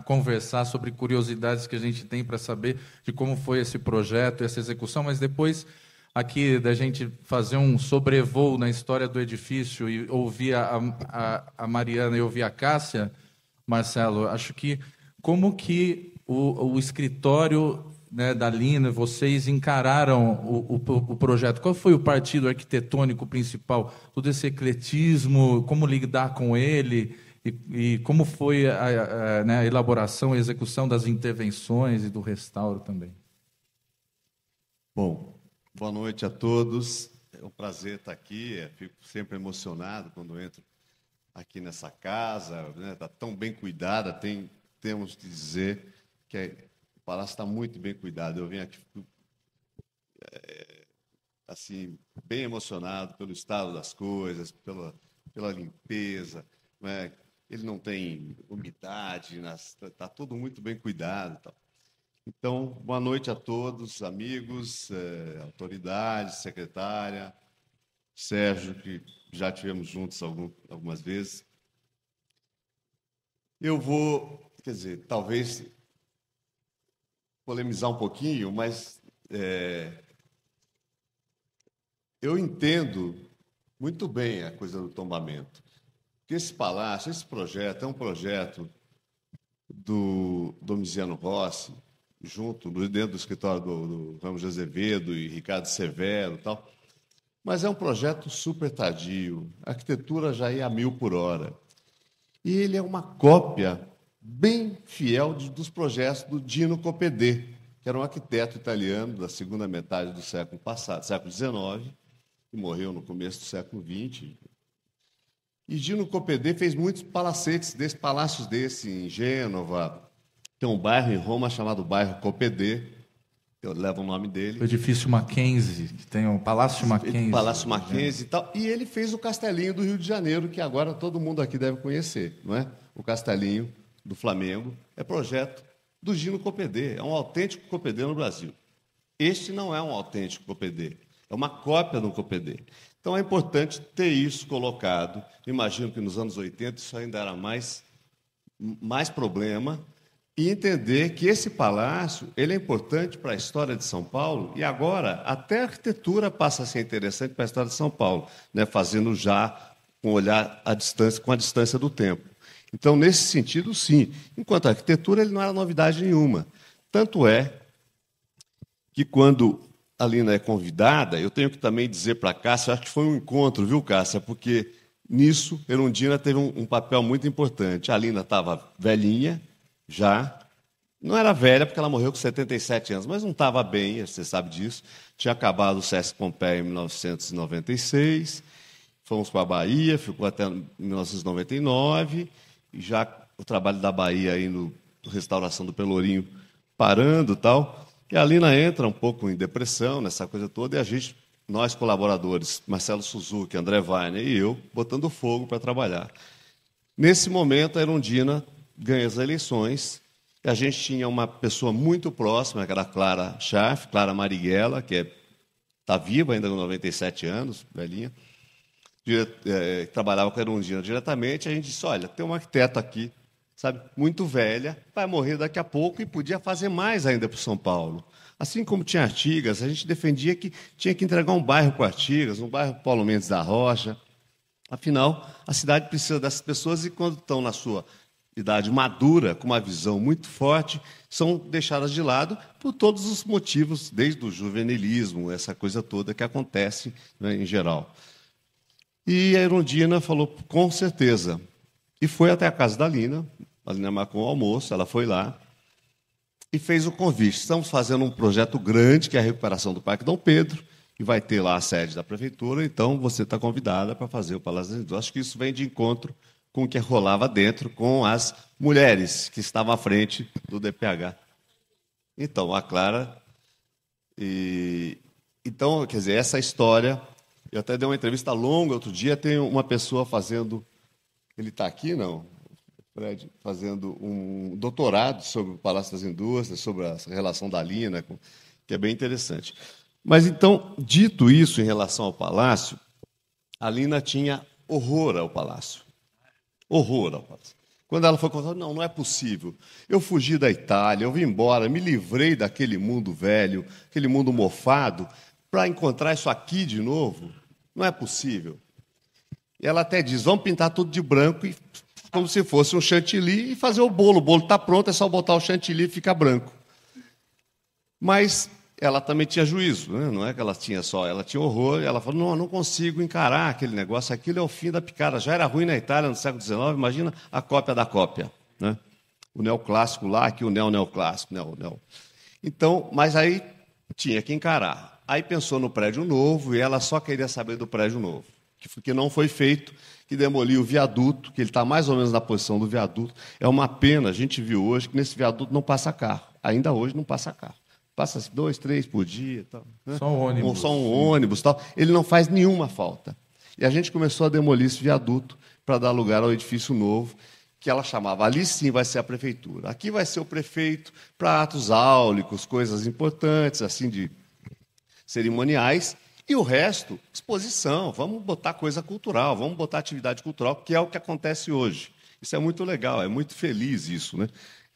conversar sobre curiosidades que a gente tem para saber de como foi esse projeto, essa execução, mas depois aqui da gente fazer um sobrevoo na história do edifício e ouvir a Mariana e ouvir a Cássia, Marcelo, acho que como que o escritório, né, da Lina, vocês encararam o projeto? Qual foi o partido arquitetônico principal? Todo esse ecletismo, como lidar com ele e como foi a elaboração e execução das intervenções e do restauro também? Bom, boa noite a todos. É um prazer estar aqui. Fico sempre emocionado quando entro aqui nessa casa, né? Está tão bem cuidada. Temos que dizer que o palácio está muito bem cuidado. Eu venho aqui assim, bem emocionado pelo estado das coisas, pela limpeza, né? Ele não tem umidade, está tudo muito bem cuidado. Tal. Então, boa noite a todos, amigos, autoridades, secretária, Sérgio, que já tivemos juntos algumas vezes. Eu vou, talvez polemizar um pouquinho, mas eu entendo muito bem a coisa do tombamento. Porque esse palácio, esse projeto, é um projeto do Domiziano Rossi, dentro do escritório do Ramos de Azevedo e Ricardo Severo e tal, mas é um projeto super tardio, a arquitetura já ia a 1000 por hora. E ele é uma cópia bem fiel dos projetos do Dino Copedè, que era um arquiteto italiano da segunda metade do século passado, século XIX, que morreu no começo do século XX. E Dino Copedè fez muitos palácios desses em Gênova. Tem um bairro em Roma chamado bairro Copedè, eu levo o nome dele. O edifício Mackenzie, que tem o Palácio Mackenzie. Palácio Mackenzie e tal. E ele fez o Castelinho do Rio de Janeiro, que agora todo mundo aqui deve conhecer, não é? O Castelinho do Flamengo é projeto do Gino Copedê, é um autêntico Copedê no Brasil. Este não é um autêntico Copedê, é uma cópia do Copedê. Então é importante ter isso colocado. Imagino que nos anos 80 isso ainda era mais problema, e entender que esse palácio ele é importante para a história de São Paulo, e agora até a arquitetura passa a ser interessante para a história de São Paulo, né? Fazendo já com olhar à distância, com a distância do tempo. Então, nesse sentido, sim. Enquanto a arquitetura, ele não era novidade nenhuma. Tanto é que, quando a Lina é convidada, eu tenho que também dizer para a Cássia, acho que foi um encontro, viu, Cássia? Porque nisso, Erundina teve um papel muito importante. A Lina estava velhinha, já. Não era velha, porque ela morreu com 77 anos, mas não estava bem, você sabe disso. Tinha acabado o Sesc Pompeia em 1996, fomos para a Bahia, ficou até 1999, e já o trabalho da Bahia aí no Restauração do Pelourinho parando e tal. E a Lina entra um pouco em depressão, nessa coisa toda, e a gente, nós colaboradores, Marcelo Suzuki, André Weiner e eu, botando fogo para trabalhar. Nesse momento, a Erundina ganha as eleições, e a gente tinha uma pessoa muito próxima, que era a Clara Schaff, Clara Marighella, que está viva ainda com 97 anos, velhinha, trabalhava com a Erundina diretamente. A gente disse, olha, tem uma arquiteta aqui, sabe, muito velha, vai morrer daqui a pouco e podia fazer mais ainda para o São Paulo. Assim como tinha Artigas, a gente defendia que tinha que entregar um bairro para Artigas, um bairro para Paulo Mendes da Rocha. Afinal, a cidade precisa dessas pessoas, e quando estão na sua idade madura, com uma visão muito forte, são deixadas de lado por todos os motivos, desde o juvenilismo, essa coisa toda que acontece, né, em geral. E a Erundina falou, com certeza. E foi até a casa da Lina, a Lina marcou um almoço, ela foi lá e fez o convite. Estamos fazendo um projeto grande, que é a recuperação do Parque Dom Pedro, e vai ter lá a sede da prefeitura, então você está convidada para fazer o Palácio das Indústrias. Acho que isso vem de encontro com o que rolava dentro, com as mulheres que estavam à frente do DPH. Então, a Clara... Então, quer dizer, essa história... Eu até dei uma entrevista longa outro dia, tem uma pessoa fazendo... Ele está aqui, não? Fred, fazendo um doutorado sobre o Palácio das Indústrias, sobre a relação da Lina, que é bem interessante. Mas, então, dito isso em relação ao palácio, a Lina tinha horror ao palácio. Horror ao palácio. Quando ela foi contar, não é possível. Eu fugi da Itália, eu vim embora, me livrei daquele mundo velho, aquele mundo mofado, para encontrar isso aqui de novo. Não é possível. E ela até diz, vamos pintar tudo de branco, como se fosse um chantilly, e fazer o bolo. O bolo está pronto, é só botar o chantilly e fica branco. Mas ela também tinha juízo, né? Não é que ela tinha só, ela tinha horror, e ela falou, não, eu não consigo encarar aquele negócio, aquilo é o fim da picada. Já era ruim na Itália no século XIX, imagina a cópia da cópia, né? O neoclássico lá, aqui o neoclássico. Então, mas aí tinha que encarar. Aí pensou no prédio novo, e ela só queria saber do prédio novo, que não foi feito, que demoliu o viaduto, que ele está mais ou menos na posição do viaduto. É uma pena, a gente viu hoje, que nesse viaduto não passa carro. Ainda hoje não passa carro. Passa 2, 3 por dia. Tal, né? Só um ônibus. Só um ônibus. Tal. Ele não faz nenhuma falta. E a gente começou a demolir esse viaduto para dar lugar ao edifício novo, que ela chamava, ali sim vai ser a prefeitura. Aqui vai ser o prefeito para atos áulicos, coisas importantes, assim, de cerimoniais, e o resto, exposição, vamos botar coisa cultural, vamos botar atividade cultural, que é o que acontece hoje. Isso é muito legal, é muito feliz isso, né?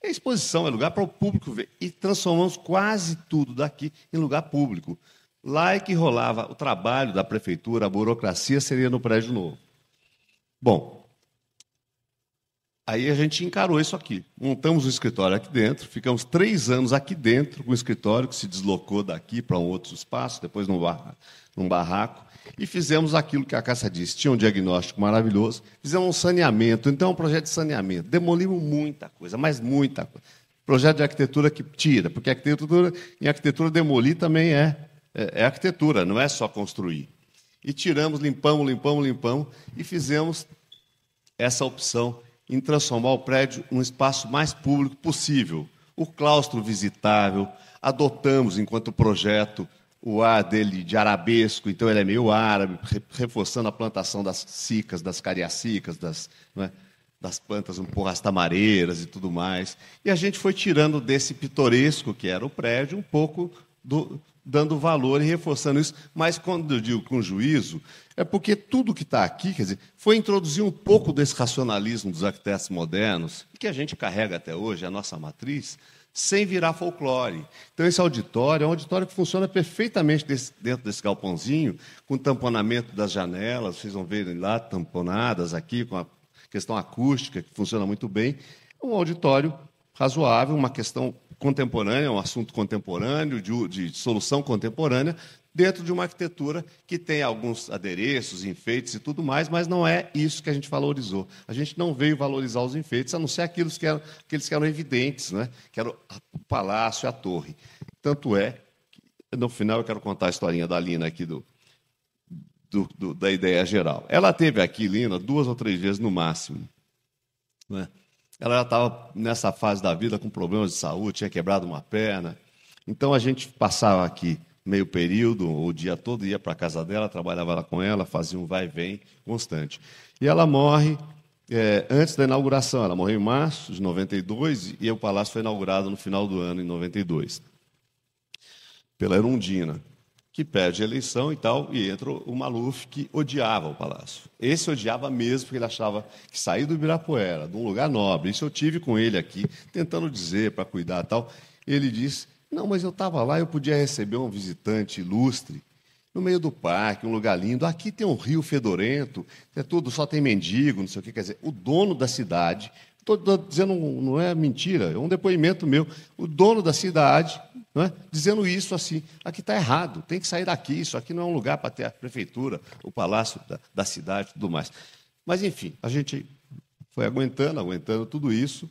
A exposição é lugar para o público ver, e transformamos quase tudo daqui em lugar público. Lá é que rolava o trabalho da prefeitura, a burocracia seria no prédio novo. Bom, aí a gente encarou isso aqui. Montamos um escritório aqui dentro, ficamos 3 anos aqui dentro com o escritório, que se deslocou daqui para um outro espaço, depois num barraco, e fizemos aquilo que a Cássia disse. Tinha um diagnóstico maravilhoso, fizemos um saneamento, então um projeto de saneamento. Demolimos muita coisa, mas muita coisa. Projeto de arquitetura que tira, porque em arquitetura demolir também é arquitetura, não é só construir. E tiramos, limpamos, e fizemos essa opção em transformar o prédio num espaço mais público possível. O claustro visitável, adotamos, enquanto projeto, o ar dele de arabesco, então ele é meio árabe, reforçando a plantação das cicas, das cariacicas, das plantas um pouco rastamareiras e tudo mais. E a gente foi tirando desse pitoresco, que era o prédio, um pouco dando valor e reforçando isso. Mas, quando eu digo com juízo, é porque tudo que está aqui, quer dizer, foi introduzir um pouco desse racionalismo dos arquitetos modernos, que a gente carrega até hoje, a nossa matriz, sem virar folclore. Então, esse auditório é um auditório que funciona perfeitamente dentro desse galpãozinho, com tamponamento das janelas, vocês vão ver lá tamponadas aqui, com a questão acústica, que funciona muito bem. É um auditório razoável, uma questão contemporânea, um assunto contemporâneo, de solução contemporânea, dentro de uma arquitetura que tem alguns adereços, enfeites e tudo mais, mas não é isso que a gente valorizou. A gente não veio valorizar os enfeites, a não ser aqueles que eram evidentes, né? Que era o palácio e a torre. Tanto é que, no final, eu quero contar a historinha da Lina aqui da ideia geral. Ela teve aqui, Lina, 2 ou 3 vezes no máximo, né? Ela já estava nessa fase da vida com problemas de saúde, tinha quebrado uma perna. Então, a gente passava aqui meio período, o dia todo, ia para a casa dela, trabalhava lá com ela, fazia um vai e vem constante. E ela morre antes da inauguração. Ela morreu em março de 92 e o palácio foi inaugurado no final do ano, em 92, pela Erundina, que perde a eleição e tal, e entra o Maluf, que odiava o palácio. Esse odiava mesmo, porque ele achava que sair do Ibirapuera, de um lugar nobre, isso eu tive com ele aqui, tentando dizer para cuidar e tal, ele disse: não, mas eu estava lá, eu podia receber um visitante ilustre, no meio do parque, um lugar lindo, aqui tem um rio fedorento, só tem mendigo, não sei o quê. Quer dizer, o dono da cidade, estou dizendo, não é mentira, é um depoimento meu, o dono da cidade, não é, dizendo isso assim: aqui está errado, tem que sair daqui, isso aqui não é um lugar para ter a prefeitura, o palácio da cidade e tudo mais. Mas, enfim, a gente foi aguentando tudo isso.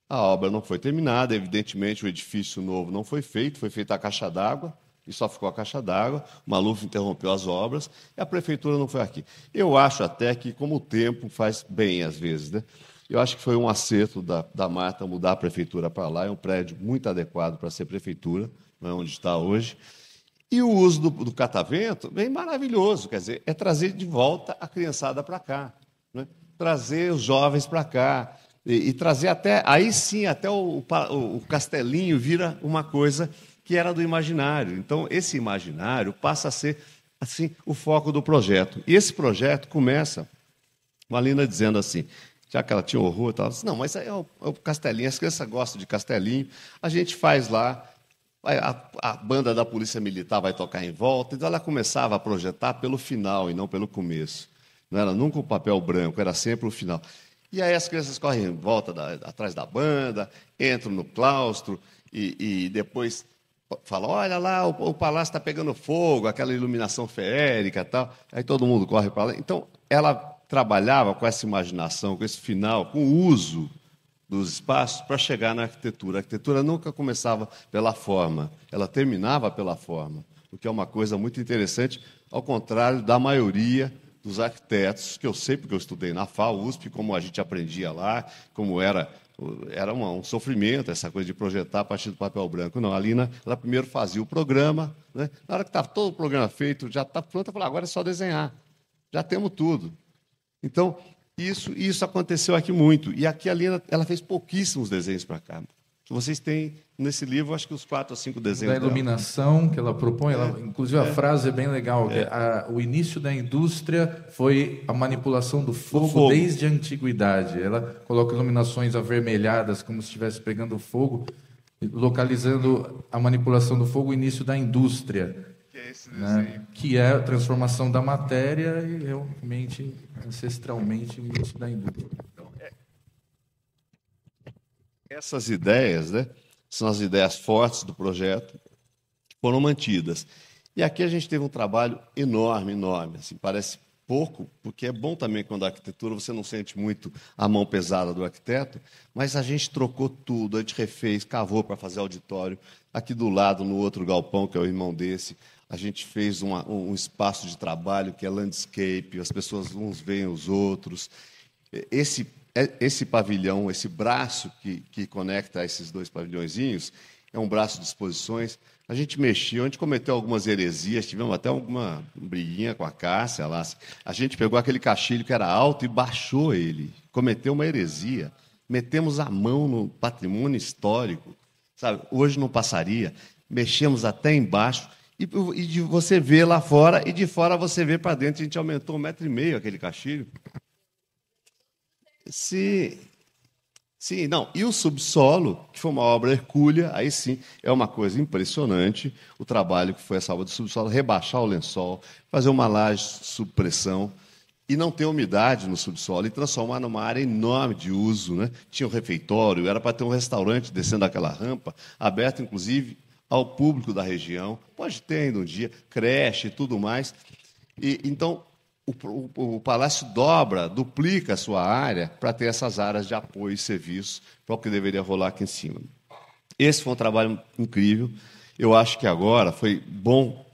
A obra não foi terminada, evidentemente o edifício novo não foi feita a caixa d'água, e só ficou a caixa d'água, o Maluf interrompeu as obras, e a prefeitura não foi aqui. Eu acho até que, como o tempo faz bem às vezes, né? Eu acho que foi um acerto da Marta mudar a prefeitura para lá, é um prédio muito adequado para ser prefeitura, não é onde está hoje. E o uso do catavento vem maravilhoso, quer dizer, é trazer de volta a criançada para cá, né? Trazer os jovens para cá, e trazer até, aí sim, até o castelinho vira uma coisa que era do imaginário. Então, esse imaginário passa a ser, assim, o foco do projeto. E esse projeto começa, a Lina dizendo assim, já que ela tinha horror, ela disse: não, mas é o castelinho, as crianças gostam de castelinho, a gente faz lá, a banda da Polícia Militar vai tocar em volta. Então, ela começava a projetar pelo final e não pelo começo. Não era nunca o papel branco, era sempre o final. E aí as crianças correm em volta, atrás da banda, entram no claustro e depois falam: olha lá, o palácio está pegando fogo, aquela iluminação feérica e tal. Aí todo mundo corre para lá. Então, ela trabalhava com essa imaginação, com esse final, com o uso dos espaços para chegar na arquitetura. A arquitetura nunca começava pela forma, ela terminava pela forma, o que é uma coisa muito interessante, ao contrário da maioria dos arquitetos, que eu sei porque eu estudei na FAO, USP, como a gente aprendia lá, como era um sofrimento essa coisa de projetar a partir do papel branco. Não, a Lina, ela primeiro fazia o programa, né? Na hora que estava todo o programa feito, já está pronto, ela falou: agora é só desenhar, já temos tudo. Então, isso aconteceu aqui muito. E aqui a Lina, ela fez pouquíssimos desenhos para cá. Vocês têm, nesse livro, acho que uns 4 ou 5 desenhos da iluminação dela que ela propõe, inclusive a frase é bem legal, o início da indústria foi a manipulação do fogo desde a antiguidade. Ela coloca iluminações avermelhadas, como se estivesse pegando fogo, localizando a manipulação do fogo, o início da indústria, que é esse desenho, né? Que é a transformação da matéria e realmente, ancestralmente, o início da indústria. Essas ideias, né, são as ideias fortes do projeto, que foram mantidas. E aqui a gente teve um trabalho enorme. Assim, parece pouco, porque é bom também quando a arquitetura você não sente muito a mão pesada do arquiteto, mas a gente trocou tudo, a gente refez, cavou para fazer auditório. Aqui do lado, no outro galpão, que é o irmão desse, a gente fez um espaço de trabalho que é landscape, as pessoas uns veem os outros. Esse pavilhão, esse braço que conecta esses 2 pavilhõezinhos, é um braço de exposições. A gente mexeu, a gente cometeu algumas heresias, tivemos até alguma briguinha com a Cássia lá. A gente pegou aquele caixilho que era alto e baixou ele, cometeu uma heresia. Metemos a mão no patrimônio histórico, sabe? Hoje não passaria. Mexemos até embaixo e de você vê lá fora e de fora você vê para dentro. A gente aumentou 1,5 metro aquele caixilho. Sim, não. E o subsolo, que foi uma obra hercúlea, aí sim, é uma coisa impressionante o trabalho que foi essa obra do subsolo, rebaixar o lençol, fazer uma laje sob pressão e não ter umidade no subsolo e transformar numa área enorme de uso, né? Tinha um refeitório, era para ter um restaurante descendo aquela rampa, aberto, inclusive, ao público da região. Pode ter ainda um dia, creche e tudo mais. E, então, o Palácio duplica a sua área para ter essas áreas de apoio e serviço para o que deveria rolar aqui em cima. Esse foi um trabalho incrível. Eu acho que agora foi bom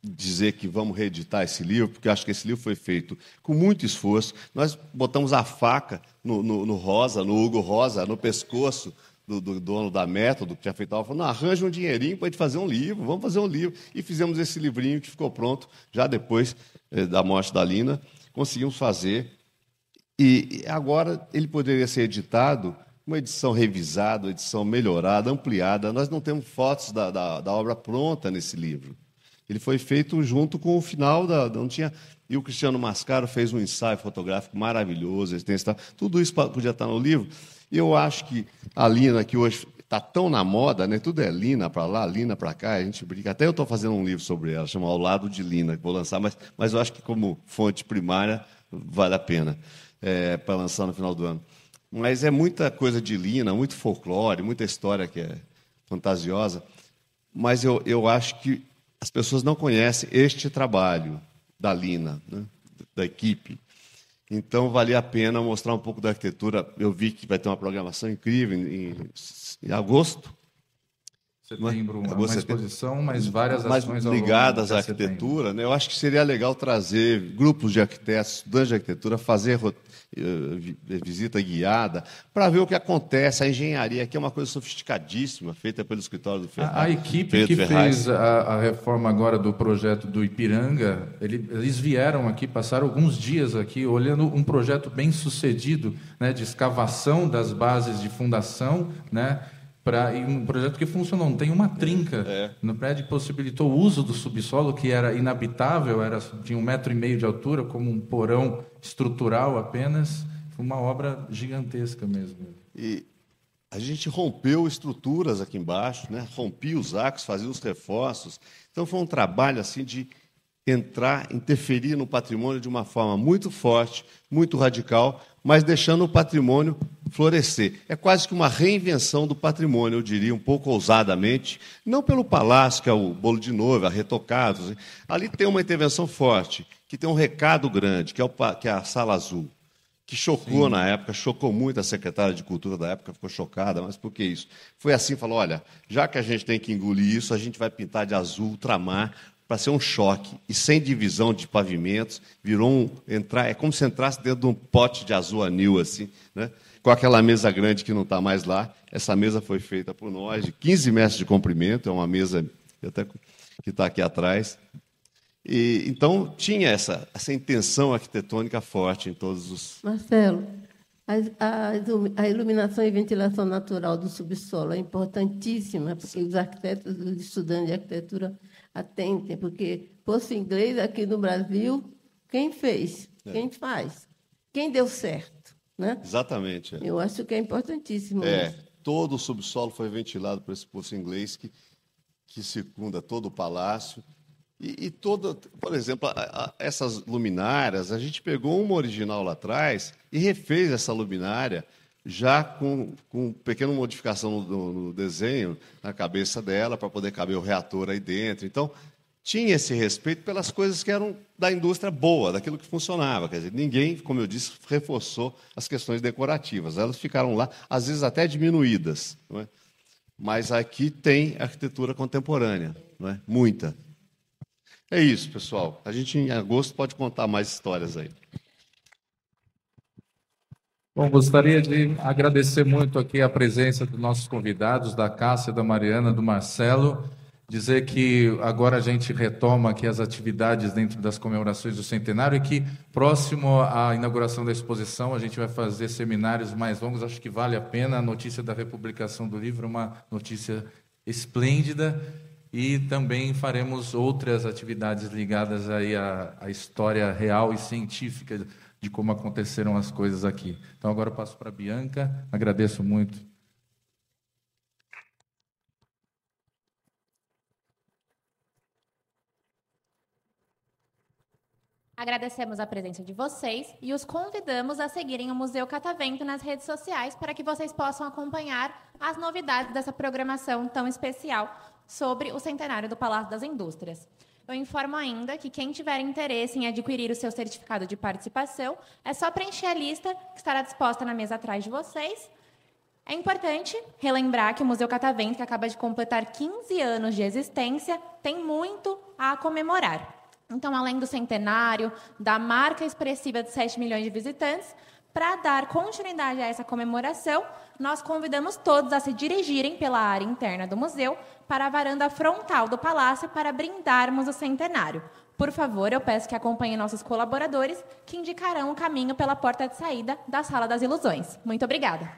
dizer que vamos reeditar esse livro, porque acho que esse livro foi feito com muito esforço. Nós botamos a faca no Hugo Rosa, no pescoço do dono da Método, que tinha feito a obra, falou, não, arranja um dinheirinho para a gente fazer um livro, vamos fazer um livro. E fizemos esse livrinho que ficou pronto já depois da morte da Lina, conseguimos fazer. E agora ele poderia ser editado, uma edição revisada, uma edição melhorada, ampliada. Nós não temos fotos da obra pronta nesse livro. Ele foi feito junto com o final não tinha. E o Cristiano Mascaro fez um ensaio fotográfico maravilhoso. Tudo isso podia estar no livro. E eu acho que a Lina, que hoje está tão na moda, né? Tudo é Lina para lá, Lina para cá, a gente brinca. Até eu estou fazendo um livro sobre ela, chama Ao Lado de Lina, que vou lançar, mas eu acho que como fonte primária vale a pena para lançar no final do ano. Mas é muita coisa de Lina, muito folclore, muita história que é fantasiosa, mas eu acho que as pessoas não conhecem este trabalho da Lina, né? Da equipe. Então, valia a pena mostrar um pouco da arquitetura. Eu vi que vai ter uma programação incrível em agosto. Setembro, uma exposição, mas várias ações ligadas à arquitetura. Né? Eu acho que seria legal trazer grupos de arquitetos, estudantes de arquitetura, fazer visita guiada, para ver o que acontece. A engenharia aqui é uma coisa sofisticadíssima, feita pelo escritório do Ferraz. A equipe que fez a reforma agora do projeto do Ipiranga, eles vieram aqui, passaram alguns dias aqui, olhando um projeto bem sucedido, né, de escavação das bases de fundação, né, e um projeto que funcionou, não tem uma trinca no prédio, que possibilitou o uso do subsolo, que era inabitável, tinha 1,5 metro de altura, como um porão estrutural apenas. Foi uma obra gigantesca mesmo. E a gente rompeu estruturas aqui embaixo, né? Rompia os arcos, fazia os reforços. Então foi um trabalho assim de interferir no patrimônio de uma forma muito forte, muito radical, mas deixando o patrimônio florescer. É quase que uma reinvenção do patrimônio, eu diria, um pouco ousadamente, não pelo palácio, que é o bolo de noiva, retocado. Ali tem uma intervenção forte, que tem um recado grande, que é a Sala Azul, que chocou na época, chocou muito a secretária de Cultura da época, ficou chocada, mas por que isso? Foi assim, falou, olha, já que a gente tem que engolir isso, a gente vai pintar de azul ultramar, para ser um choque, e sem divisão de pavimentos, é como se entrasse dentro de um pote de azul anil, assim, né? Com aquela mesa grande que não está mais lá. Essa mesa foi feita por nós, de 15 metros de comprimento, é uma mesa até que está aqui atrás. E, então, tinha essa intenção arquitetônica forte em todos os... Marcelo, a iluminação e ventilação natural do subsolo é importantíssima, porque os arquitetos, os estudantes de arquitetura atentem, porque poço inglês aqui no Brasil, quem fez? Quem faz? Quem deu certo? Né? Exatamente. Eu acho que é importantíssimo. Todo o subsolo foi ventilado por esse poço inglês que circunda todo o palácio. E por exemplo, essas luminárias, a gente pegou uma original lá atrás e refez essa luminária já com pequena modificação no desenho, na cabeça dela, para poder caber o reator aí dentro. Então, tinha esse respeito pelas coisas que eram da indústria boa, daquilo que funcionava. Quer dizer, ninguém, como eu disse, reforçou as questões decorativas. Elas ficaram lá, às vezes até diminuídas. Não é? Mas aqui tem arquitetura contemporânea, não é? Muita. É isso, pessoal. A gente, em agosto, pode contar mais histórias aí. Bom, gostaria de agradecer muito aqui a presença dos nossos convidados, da Cássia, da Mariana, do Marcelo, dizer que agora a gente retoma aqui as atividades dentro das comemorações do centenário e que próximo à inauguração da exposição a gente vai fazer seminários mais longos, acho que vale a pena. A notícia da republicação do livro é uma notícia esplêndida e também faremos outras atividades ligadas aí à história real e científica de como aconteceram as coisas aqui. Então, agora eu passo para a Bianca. Agradeço muito. Agradecemos a presença de vocês e os convidamos a seguirem o Museu Catavento nas redes sociais para que vocês possam acompanhar as novidades dessa programação tão especial sobre o centenário do Palácio das Indústrias. Eu informo ainda que quem tiver interesse em adquirir o seu certificado de participação, é só preencher a lista que estará disposta na mesa atrás de vocês. É importante relembrar que o Museu Catavento, que acaba de completar 15 anos de existência, tem muito a comemorar. Então, além do centenário, da marca expressiva de 7 milhões de visitantes, para dar continuidade a essa comemoração, nós convidamos todos a se dirigirem pela área interna do museu para a varanda frontal do palácio para brindarmos o centenário. Por favor, eu peço que acompanhem nossos colaboradores, que indicarão o caminho pela porta de saída da Sala das Ilusões. Muito obrigada.